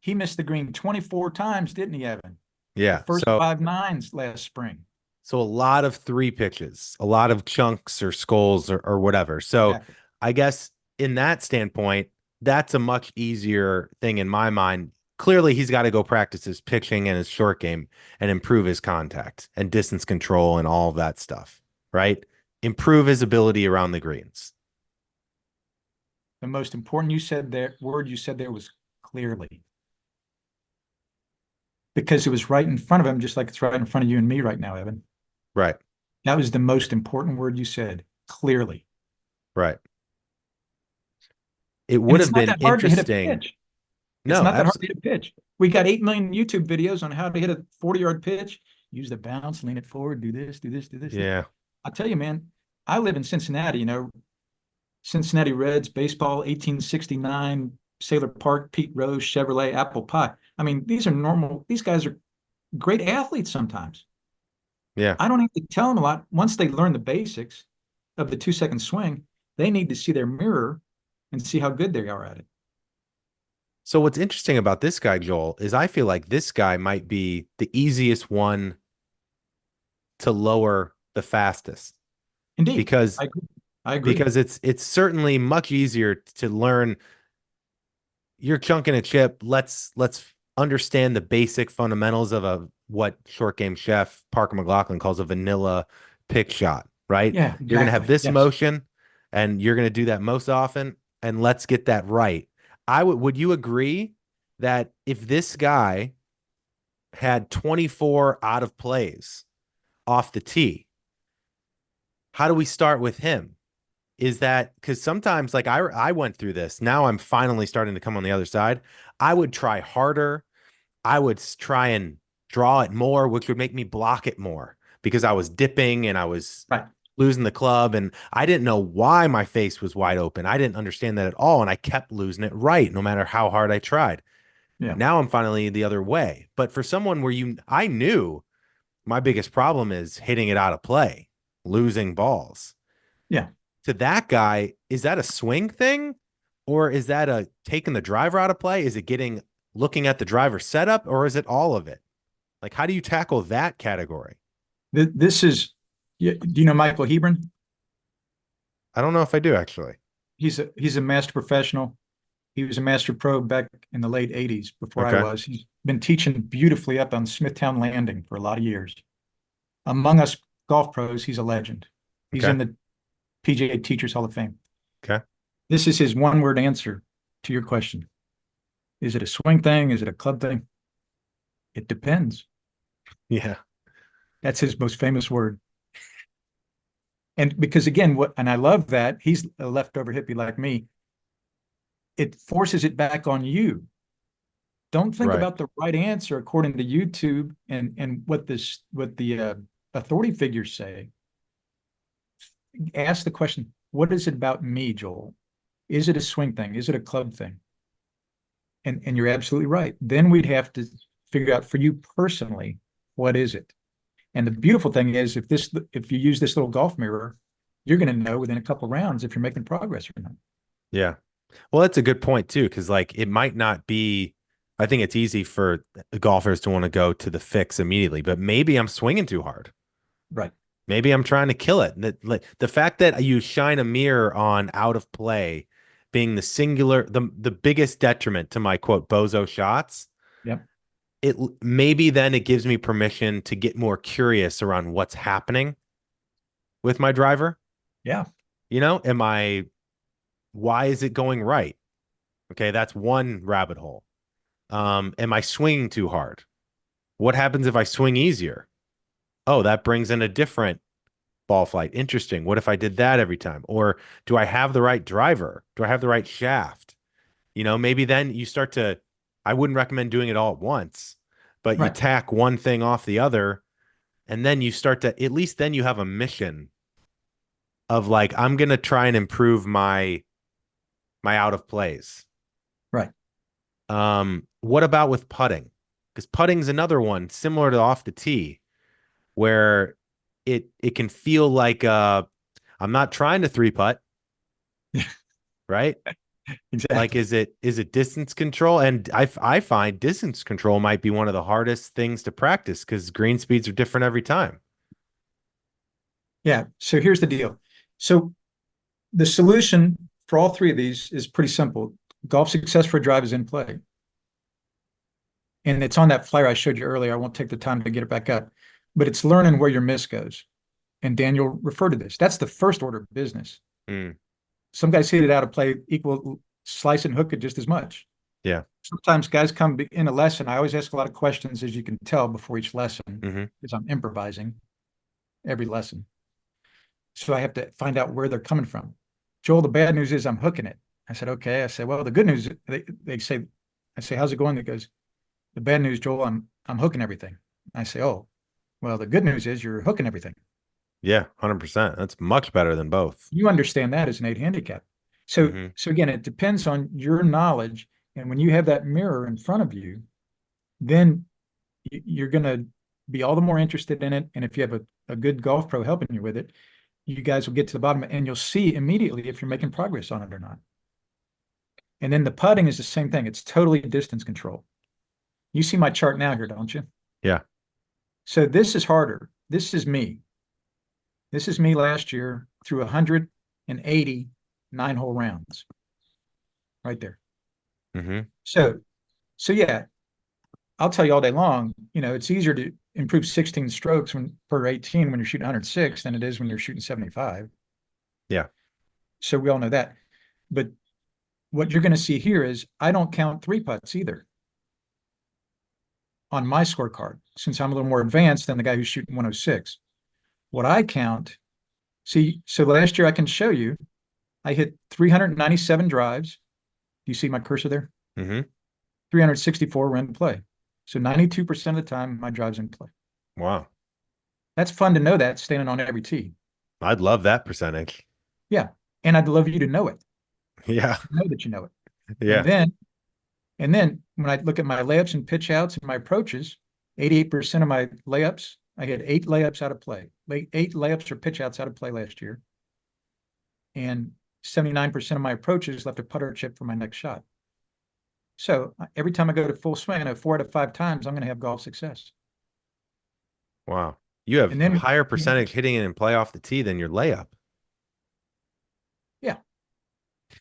He missed the green 24 times, didn't he, Evan? The Yeah. first 5 nines last spring. So a lot of three pitches, a lot of chunks or skulls or whatever. So Exactly. I guess in that standpoint, that's a much easier thing in my mind. Clearly, he's got to go practice his pitching and his short game and improve his contact and distance control and all of that stuff, right? Improve his ability around the greens. The most important word you said there was clearly. Because it was right in front of him, just like it's right in front of you and me right now, Evan. Right. That was the most important word you said, clearly. Right. It And would it's have not been that hard to hit a interesting. pitch. It's No, not that hard to absolutely. hit a pitch. We got 8 million YouTube videos on how to hit a 40-yard pitch. Use the bounce, lean it forward, do this, do this, do this. Yeah. I'll tell you, man, I live in Cincinnati, Cincinnati Reds, baseball, 1869, Sailor Park, Pete Rose, Chevrolet, apple pie. I mean, these guys are great athletes sometimes. Yeah. I don't have to tell them a lot. Once they learn the basics of the 2-second swing, they need to see their mirror and see how good they are at it. So what's interesting about this guy, Joel, is I feel like this guy might be the easiest one to lower the fastest Indeed, because I agree. I agree. because it's certainly much easier to learn. You're chunking a chip. Let's understand the basic fundamentals of a what short game chef Parker McLaughlin calls a vanilla pick shot, right? Yeah, You're gonna have exactly. this Yes. motion and you're gonna do that most often, and let's get that right. Would you agree that if this guy had 24 out of plays off the tee, how do we start with him? Is that because sometimes like I went through this. Now I'm finally starting to come on the other side. I would try harder. I would try and draw it more, which would make me block it more because I was dipping and I was Right. losing the club and I didn't know why my face was wide open. I didn't understand that at all. And I kept losing it right no matter how hard I tried. Yeah. Now I'm finally the other way. But for someone where I knew my biggest problem is hitting it out of play, losing balls. Yeah. To that guy, is that a swing thing? Or is that a taking the driver out of play? Is it getting looking at the driver setup, or is it all of it? Like, how do you tackle that category? This is, do you know Michael Hebron? I don't know if I do actually. He's a master professional. He was a master pro back in the late 80s before I Okay. was. He's been teaching beautifully up on Smithtown Landing for a lot of years. Among us golf pros, he's a legend. He's Okay. in the PGA Teachers Hall of Fame. Okay. This is his one word answer to your question. Is it a swing thing? Is it a club thing? It depends. Yeah. That's his most famous word. And because again, and I love that he's a leftover hippie like me, it forces it back on you. Don't think Right. about the right answer according to YouTube and what the authority figures say. Ask the question, what is it about me, Joel? Is it a swing thing? Is it a club thing? And you're absolutely right. Then we'd have to figure out for you personally, what is it? And the beautiful thing is if you use this little golf mirror, you're going to know within a couple of rounds if you're making progress or not. Yeah. Well, that's a good point too, because like it might not be. I think it's easy for golfers to want to go to the fix immediately, but maybe I'm swinging too hard. Right. Maybe I'm trying to kill it. The fact that you shine a mirror on out of play being the biggest detriment to my quote bozo shots, Yep. it maybe then it gives me permission to get more curious around what's happening with my driver. Yeah. Why is it going right? Okay, that's one rabbit hole. Am I swinging too hard? What happens if I swing easier? Oh, that brings in a different ball flight. Interesting. What if I did that every time? Or do I have the right driver? Do I have the right shaft? Maybe then you start to, I wouldn't recommend doing it all at once, but you Right. tack one thing off the other. And then you start to, at least then you have a mission of like, I'm going to try and improve my out of plays. Right. What about with putting? Because putting's another one similar to off the tee where it can feel like I'm not trying to three putt, right? Like Exactly. is it distance control? And I find distance control might be one of the hardest things to practice because green speeds are different every time. Yeah. So here's the deal. So the solution for all three of these is pretty simple. Golf success for a drive is in play. And it's on that flyer I showed you earlier. I won't take the time to get it back up, but it's learning where your miss goes. And Daniel referred to this. That's the first order of business. Mm, Some guys hit it out of play, equal slice and hook it just as much. yeah. Sometimes guys come in a lesson. I always ask a lot of questions, as you can tell, before each lesson, Hmm. because I'm improvising every lesson. So I have to find out where they're coming from. Joel, the bad news is I'm hooking it. I said, okay. I said, well, the good news, they say, I say, how's it going? It goes, the bad news, Joel, I'm hooking everything. I say, oh, well, the good news is you're hooking everything. Yeah, 100%. That's much better than both. You understand that as an 8 handicap. So, Hmm. so again, it depends on your knowledge. And when you have that mirror in front of you, then you're going to be all the more interested in it. And if you have a good golf pro helping you with it, you guys will get to the bottom and you'll see immediately if you're making progress on it or not. And then the putting is the same thing. It's totally distance control. You see my chart now here, don't you? Yeah. So this is harder. This is me. This is me last year through 180 nine-hole rounds right there. Mm-hmm. So yeah, I'll tell you all day long, it's easier to improve 16 strokes per 18 when you're shooting 106 than it is when you're shooting 75. Yeah. So we all know that. But what you're going to see here is I don't count three putts either on my scorecard, since I'm a little more advanced than the guy who's shooting 106. What I count, so last year I can show you, I hit 397 drives. Do you see my cursor there? Mm-hmm. 364 were in play. So 92% of the time, my drive's in play. Wow. That's fun to know that standing on every tee. I'd love that percentage. Yeah. And I'd love you to know it. Yeah. Know that you know it. Yeah. And then when I look at my layups and pitch outs and my approaches, 88% of my layups, I had 8 layups out of play. 8 layups or pitch outs out of play last year. And 79% of my approaches left a putter chip for my next shot. So every time I go to full swing, I know 4 out of 5 times I'm going to have golf success. Wow. You have And then, higher percentage hitting it and play off the tee than your layup.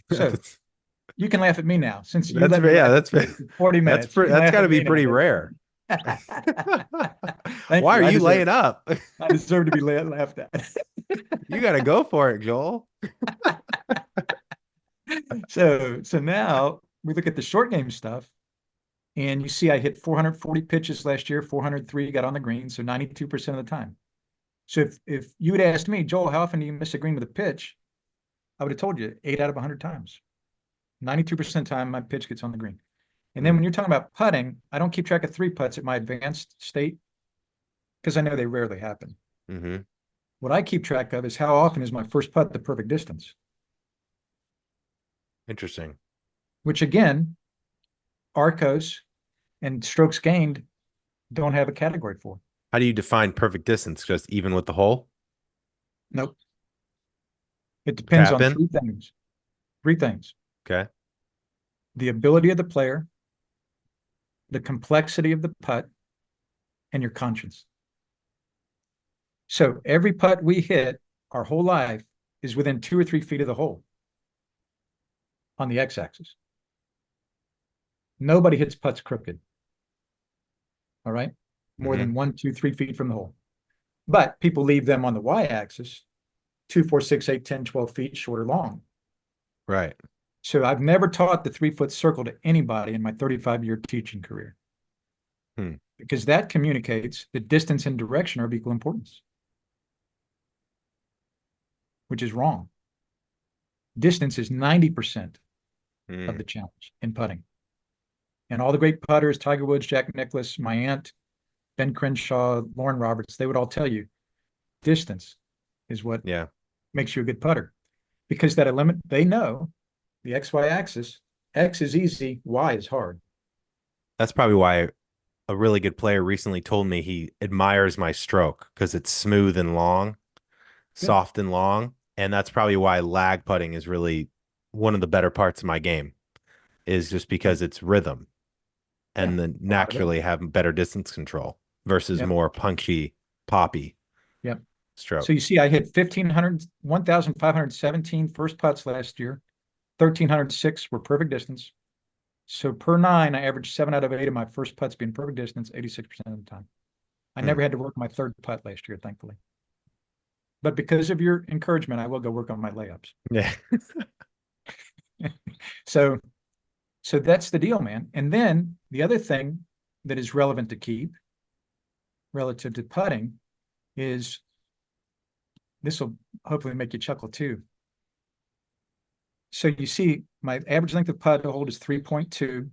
yeah. So you can laugh at me now, since you let me that's 40 minutes. That's got to be pretty rare. Why are you laying up? I deserve to be laughed at. You got to go for it, Joel. So now we look at the short game stuff, and you see I hit 440 pitches last year, 403 got on the green, so 92% of the time. So if you had asked me, Joel, how often do you miss a green with a pitch? I would have told you 8 out of 100 times. 92% of the time, my pitch gets on the green. And then when you're talking about putting, I don't keep track of 3 putts at my advanced state because I know they rarely happen. Mm-hmm. What I keep track of is how often is my first putt the perfect distance. Interesting. Which again, Arcos and strokes gained don't have a category for. How do you define perfect distance? Just even with the hole? Nope. It depends on Tap in? 3 things. 3 things. Okay. The ability of the player, the complexity of the putt, and your conscience. So every putt we hit our whole life is within 2 or 3 feet of the hole on the x-axis. Nobody hits putts crooked. All right? More than 1, 2, 3 feet from the hole. But people leave them on the y-axis 2, 4, 6, 8, 10, 12 feet short or long. Right. So I've never taught the 3-foot circle to anybody in my 35-year teaching career. Because that communicates that distance and direction are of equal importance, which is wrong. Distance is 90% of the challenge in putting. And all the great putters, Tiger Woods, Jack Nicklaus, my aunt, Ben Crenshaw, Lauren Roberts, they would all tell you distance is what makes you a good putter. Because that element, they know the XY axis, X is easy, Y is hard. That's probably why a really good player recently told me he admires my stroke because it's smooth and long, soft and long. And that's probably why lag putting is really one of the better parts of my game, is just because it's rhythm and then naturally have better distance control versus more punchy, poppy stroke. So you see, I hit 1,517 first putts last year. 1,306 were perfect distance. So per 9, I averaged 7 out of 8 of my first putts being perfect distance, 86% of the time. I never had to work my third putt last year, thankfully. But because of your encouragement, I will go work on my layups. Yeah. So that's the deal, man. And then the other thing that is relevant to keep relative to putting is, this will hopefully make you chuckle too. So you see my average length of putt to hold is 3.2.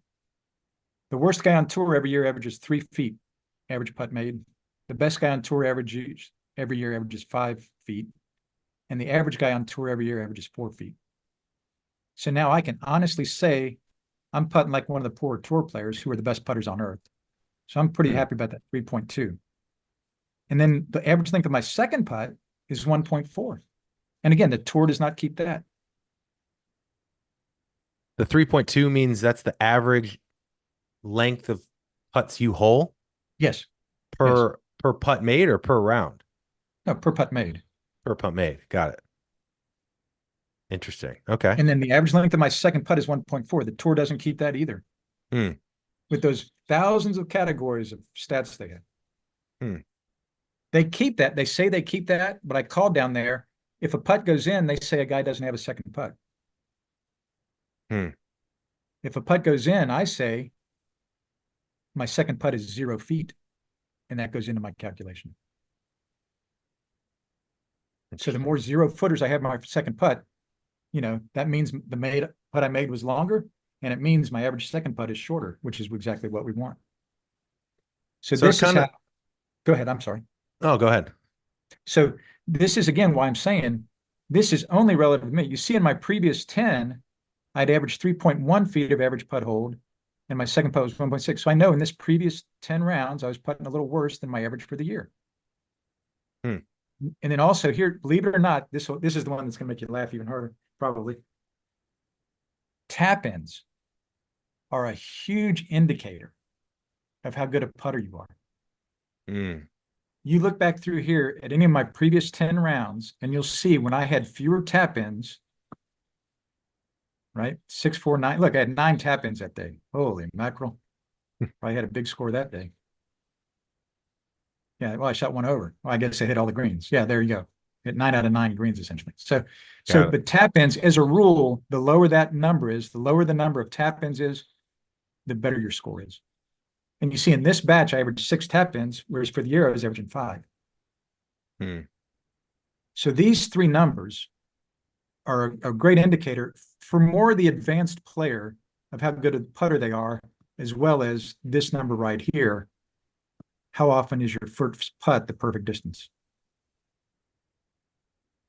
The worst guy on tour every year averages 3 feet, average putt made. The best guy on tour every year averages 5 feet. And the average guy on tour every year averages 4 feet. So now I can honestly say I'm putting like one of the poor tour players who are the best putters on earth. So I'm pretty happy about that 3.2. And then the average length of my second putt is 1.4. And again, the tour does not keep that. The 3.2 means that's the average length of putts you hole Yes. Yes. per putt made or per round? No, per putt made. Per putt made. Got it. Interesting. Okay. And then the average length of my second putt is 1.4. The tour doesn't keep that either. Hmm. With those thousands of categories of stats they have. Hmm. They keep that. They say they keep that, but I called down there. If a putt goes in, they say a guy doesn't have a second putt. Hmm. If a putt goes in, I say my second putt is 0 feet, and that goes into my calculation. So the more 0-footers I have my second putt, that means the putt I made was longer, and it means my average second putt is shorter, which is exactly what we want. So So it this is kind how, of, go ahead, I'm sorry. oh, go ahead. So this is again why I'm saying this is only relative to me. You see in my previous 10, I'd averaged 3.1 feet of average putt hold, and my second putt was 1.6. So I know in this previous 10 rounds, I was putting a little worse than my average for the year. Hmm. And then also here, believe it or not, this is the one that's going to make you laugh even harder, probably. Tap ins are a huge indicator of how good a putter you are. Hmm. You look back through here at any of my previous 10 rounds, and you'll see when I had fewer tap ins, right? 6, 4, 9. Look, I had 9 tap ins that day. Holy mackerel. I had a big score that day. Yeah, well, I shot one over. Well, I guess I hit all the greens. Yeah, there you go. Hit 9 out of 9 greens essentially. Got it. But tap ins, as a rule, the lower that number is, the lower the number of tap ins is, the better your score is. And you see in this batch, I averaged 6 tap ins, whereas for the year, I was averaging 5. Hmm. So these 3 numbers are a great indicator for more the advanced player of how good a putter they are, as well as this number right here. How often is your first putt the perfect distance?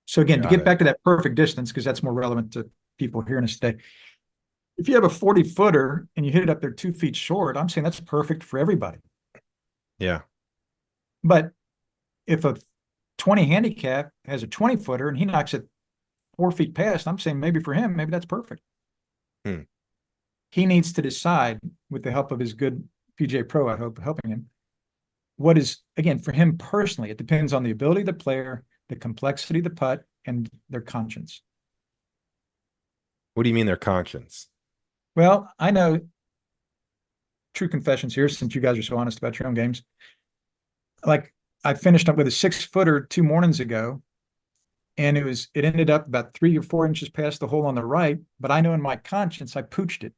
So again, to Got get it. back to that perfect distance, because that's more relevant to people hearing us today. If you have a 40-footer and you hit it up there 2 feet short, I'm saying that's perfect for everybody. Yeah. But if a 20 handicap has a 20-footer and he knocks it 4 feet past, I'm saying maybe for him, maybe that's perfect. Hmm. He needs to decide with the help of his good PGA Pro, I hope, helping him. What is, again, for him personally, it depends on the ability of the player, the complexity of the putt, and their conscience. What do you mean their conscience? Well, I know, true confessions here, since you guys are so honest about your own games. Like, I finished up with a 6-footer 2 mornings ago, and it ended up about 3 or 4 inches past the hole on the right, but I know in my conscience I pooched it.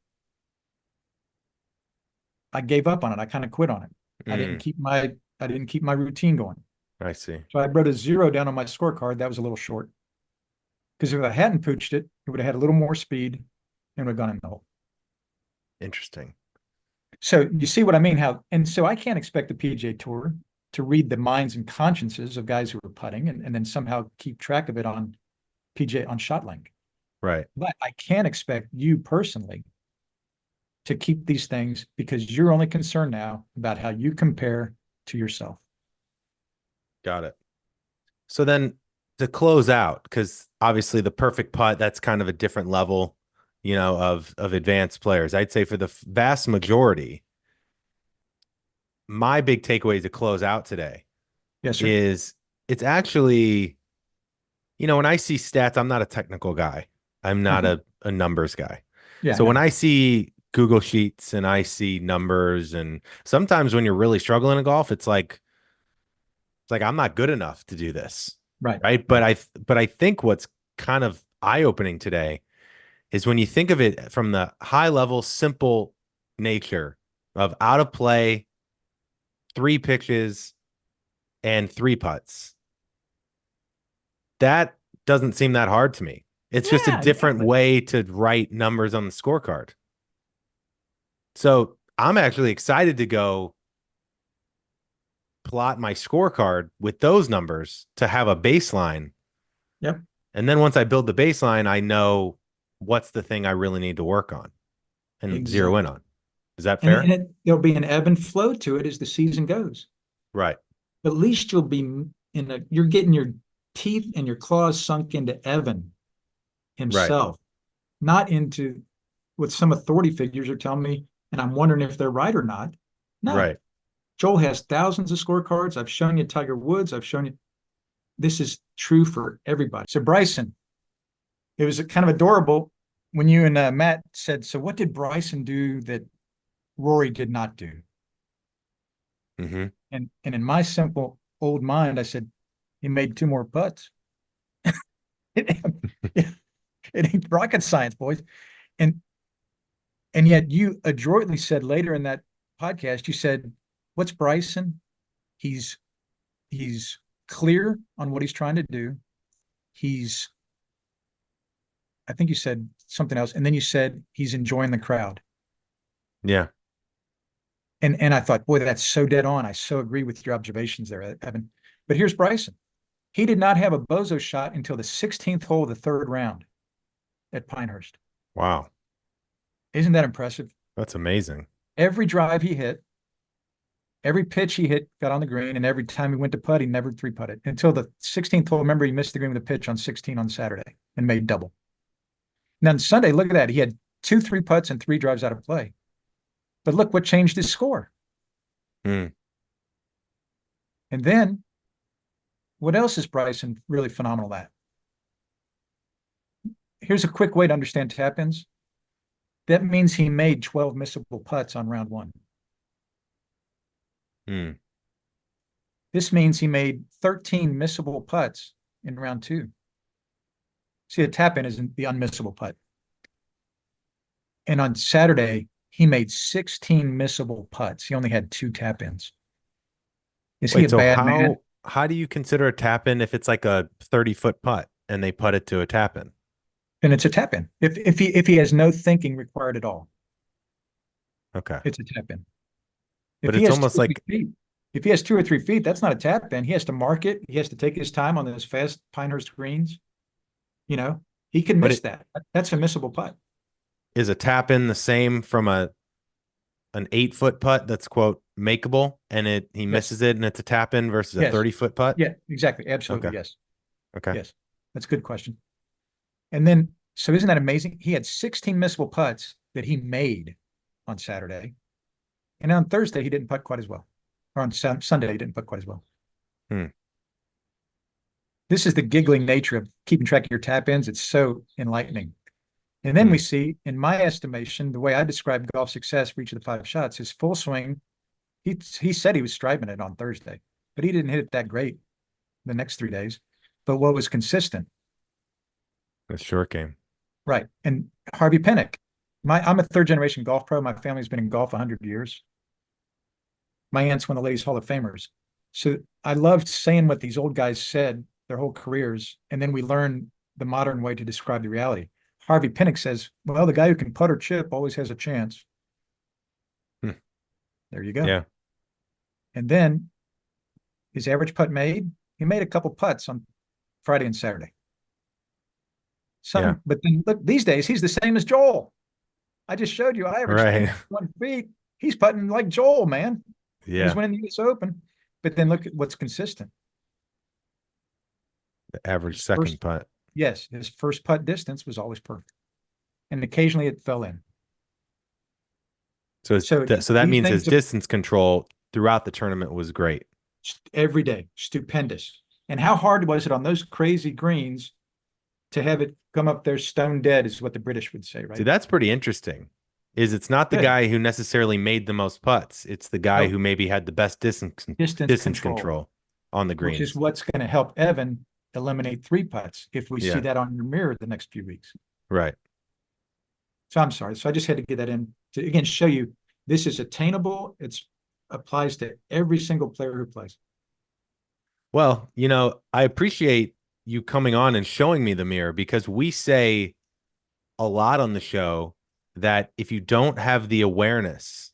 I gave up on it. I kind of quit on it. Hmm. I didn't keep my routine going. I see. So I wrote a 0 down on my scorecard. That was a little short. Because if I hadn't pooched it, it would have had a little more speed and would have gone in the hole. Interesting. So you see what I mean? And so I can't expect the PGA Tour to read the minds and consciences of guys who are putting and then somehow keep track of it on PGA on ShotLink. Right. But I can expect you personally to keep these things because you're only concerned now about how you compare to yourself. Got it. So then to close out, because obviously the perfect putt, that's kind of a different level, of advanced players. I'd say for the vast majority, my big takeaway to close out today Yes, sir. is it's actually, when I see stats, I'm not a technical guy. I'm not Okay. a numbers guy. Yeah, So when no. I see Google Sheets and I see numbers, and sometimes when you're really struggling in golf, it's like I'm not good enough to do this, Right. right? But Right. I think what's kind of eye-opening today is when you think of it from the high level, simple nature of out of play, 3 pitches, and 3 putts. That doesn't seem that hard to me. It's just a Yeah, different exactly. way to write numbers on the scorecard. So I'm actually excited to go plot my scorecard with those numbers to have a baseline. Yep. And then once I build the baseline, I know what's the thing I really need to work on and zero in Exactly. on. Is that And, fair? and it, there'll be an ebb and flow to it as the season goes. Right. At least you're getting your teeth and your claws sunk into Evan Right. himself, not into what some authority figures are telling me, and I'm wondering if they're right or not. No, Right. Joel has thousands of scorecards. I've shown you Tiger Woods. I've shown you this is true for everybody. So Bryson, it was kind of adorable when you and Matt said, "So what did Bryson do that Rory did not do?" Mm-hmm. And in my simple old mind, I said, "He made two more putts." it, it ain't rocket science, boys. And and yet you adroitly said later in that podcast, you said, "What's Bryson? He's he's clear on what he's trying to do. He's I think you said something else, and then you said he's enjoying the crowd." Yeah. And I thought, boy, that's so dead on. I so agree with your observations there, Evan. But here's Bryson. He did not have a bozo shot until the 16th hole of the third round at Pinehurst. Wow. Isn't that impressive? That's amazing. Every drive he hit, every pitch he hit got on the green, and every time he went to putt, he never three putted until the 16th hole. Remember, he missed the green with a pitch on 16 on Saturday and made double. Now on Sunday, look at that. He had two three putts and three drives out of play. But look what changed his score. Mm. And then what else is Bryson really phenomenal at? Here's a quick way to understand tap ins. That means he made 12 missable putts on round one. Mm. This means he made 13 missable putts in round two. See, a tap in is the unmissable putt. And on Saturday, he made 16 missable putts. He only had two tap ins. Is he a Wait, so bad man? how do you consider a tap in if it's like a 30-foot putt and they put it to a tap in? Then it's a tap in. If he has no thinking required at all, Okay. it's a tap in. If But he it's has two almost or three like, feet, if he has 2 or 3 feet, that's not a tap in. He has to mark it. He has to take his time on those fast Pinehurst greens. You know, he can but miss it that. That's a missable putt. is a tap in the same from an 8-foot putt that's quote makeable and he Yes. misses it and it's a tap in versus a Yes. 30-foot putt? Yeah, exactly. Absolutely. Okay. Yes. Okay. Yes. That's a good question. And then, so isn't that amazing? He had 16 missable putts that he made on Saturday. And on Thursday, he didn't putt quite as well. Or on Sunday, he didn't putt quite as well. Hmm. This is the giggling nature of keeping track of your tap ins. It's so enlightening. And then we Hmm. see, in my estimation, the way I describe golf success for each of the 5 shots, his full swing, he said he was striping it on Thursday, but he didn't hit it that great the next 3 days. But what was consistent? It's short game. Right. And Harvey Pinnock, I'm a third generation golf pro. My family's been in golf 100 years. My aunt's one of the ladies Hall of Famers. So I loved saying what these old guys said their whole careers. And then we learn the modern way to describe the reality. Harvey Pinnock says, well, the guy who can putt or chip always has a chance. Hmm. There you go. Yeah. And then his average putt made, he made a couple putts on Friday and Saturday. Yeah. But then look, these days he's the same as Joel. I just showed you I averaged Right. 1 feet. He's putting like Joel, man. And he's Yeah. winning the US Open. But then look at what's consistent. The average His second first, putt. yes, his first putt distance was always perfect. And occasionally it fell in. So So that he means his thinks distance control throughout the tournament was great. every day, stupendous. And how hard was it on those crazy greens to have it come up there stone dead, is what the British would say, See, right? that's pretty interesting. It's not the Good. guy who necessarily made the most putts. It's the guy No, who maybe had the best distance distance control, control on the which is greens. what's going to help Evan eliminate three putts if we see Yeah. that on your mirror the next few weeks. Right. So I'm sorry. So I just had to get that in to again show you this is attainable. It's applies to every single player who plays. Well, I appreciate you coming on and showing me the mirror because we say a lot on the show that if you don't have the awareness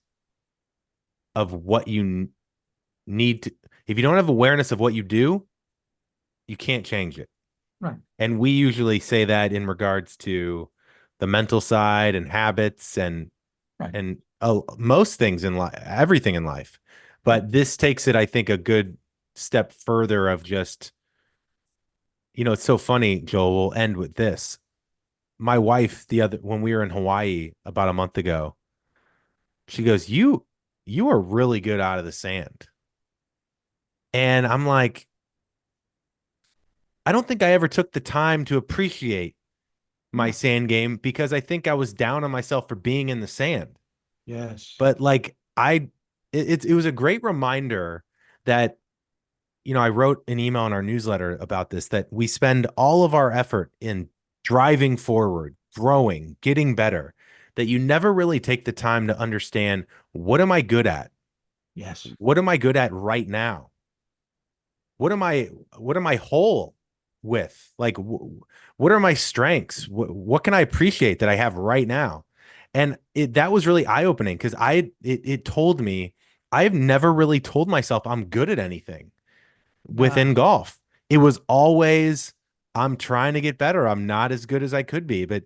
of what you need to, if you don't have awareness of what you do, you can't change it. Right. And we usually say that in regards to the mental side and habits and Right. most things in life, everything in life. But this takes it, I think, a good step further of just, it's so funny, Joel. We'll end with this. my wife when we were in Hawaii about a month ago, she goes, you are really good out of the sand. And I'm like, I don't think I ever took the time to appreciate my Yeah. sand game because I think I was down on myself for being in the sand. Yes. But like it was a great reminder that, I wrote an email in our newsletter about this, that we spend all of our effort in driving forward, growing, getting better, that you never really take the time to understand, what am I good at? Yes. What am I good at right now? What am I whole with? Like, what are my strengths? What can I appreciate that I have right now? And that was really eye opening because it told me I've never really told myself I'm good at anything Uh, within golf. It was always, I'm trying to get better. I'm not as good as I could be, but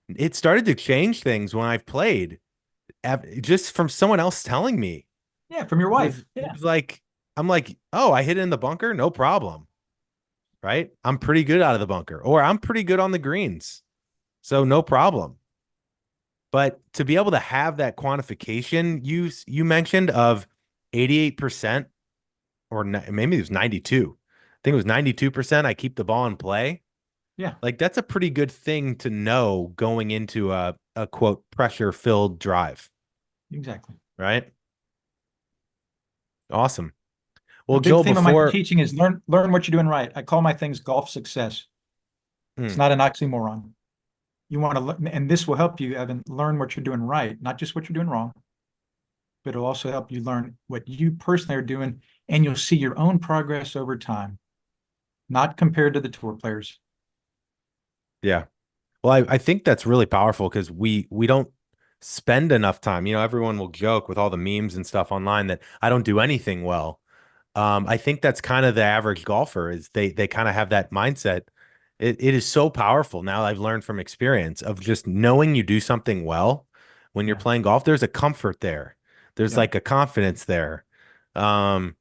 it started to change things when I've played, just from someone else telling me. yeah, from your It was, wife. it Yeah. was like, I'm like, oh, I hit it in the bunker, no problem, right? I'm pretty good out of the bunker, or I'm pretty good on the greens, so no problem. But to be able to have that quantification you mentioned of 88%, or maybe it was 92. I think it was 92%. I keep the ball in play. Yeah. Like, that's a pretty good thing to know going into a quote pressure filled drive, Exactly. right? Awesome. A Well, big Joel, theme of my before teaching is learn what you're doing right. I call my things golf success. It's hmm, not an oxymoron. You want to learn, and this will help you, Evan, learn what you're doing right, not just what you're doing wrong, but it'll also help you learn what you personally are doing, and you'll see your own progress over time, not compared to the tour players. yeah. Well, I think that's really powerful because we don't spend enough time. Everyone will joke with all the memes and stuff online that I don't do anything well. I think that's kind of the average golfer, is they kind of have that mindset. It is so powerful now. I've learned from experience of just knowing you do something well when you're Yeah. playing golf. There's a comfort there. There's Yep. like a confidence there. Um,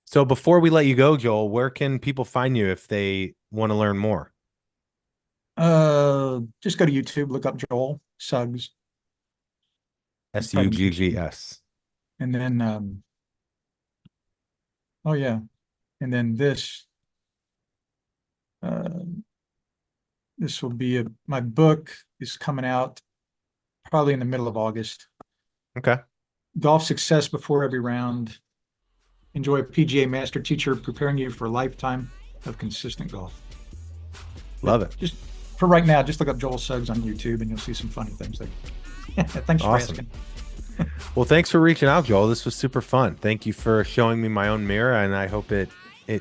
so before we let you go, Joel, where can people find you if they want to learn more? Just go to YouTube, look up Joel Suggs. It's probably the easiest. Suggs. And then, oh yeah, and then uh, this will be my book is coming out probably in the middle of August. Okay. Golf success before every round. Enjoy a PGA master teacher preparing you for a lifetime of consistent golf. But Love it. just for right now, just look up Joel Suggs on YouTube and you'll see some funny things there. Thanks for Awesome. asking. Well, thanks for reaching out, Joel. This was super fun. Thank you for showing me my own mirror, and I hope it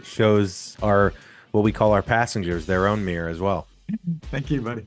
shows our what we call our passengers their own mirror as well. Thank you, buddy.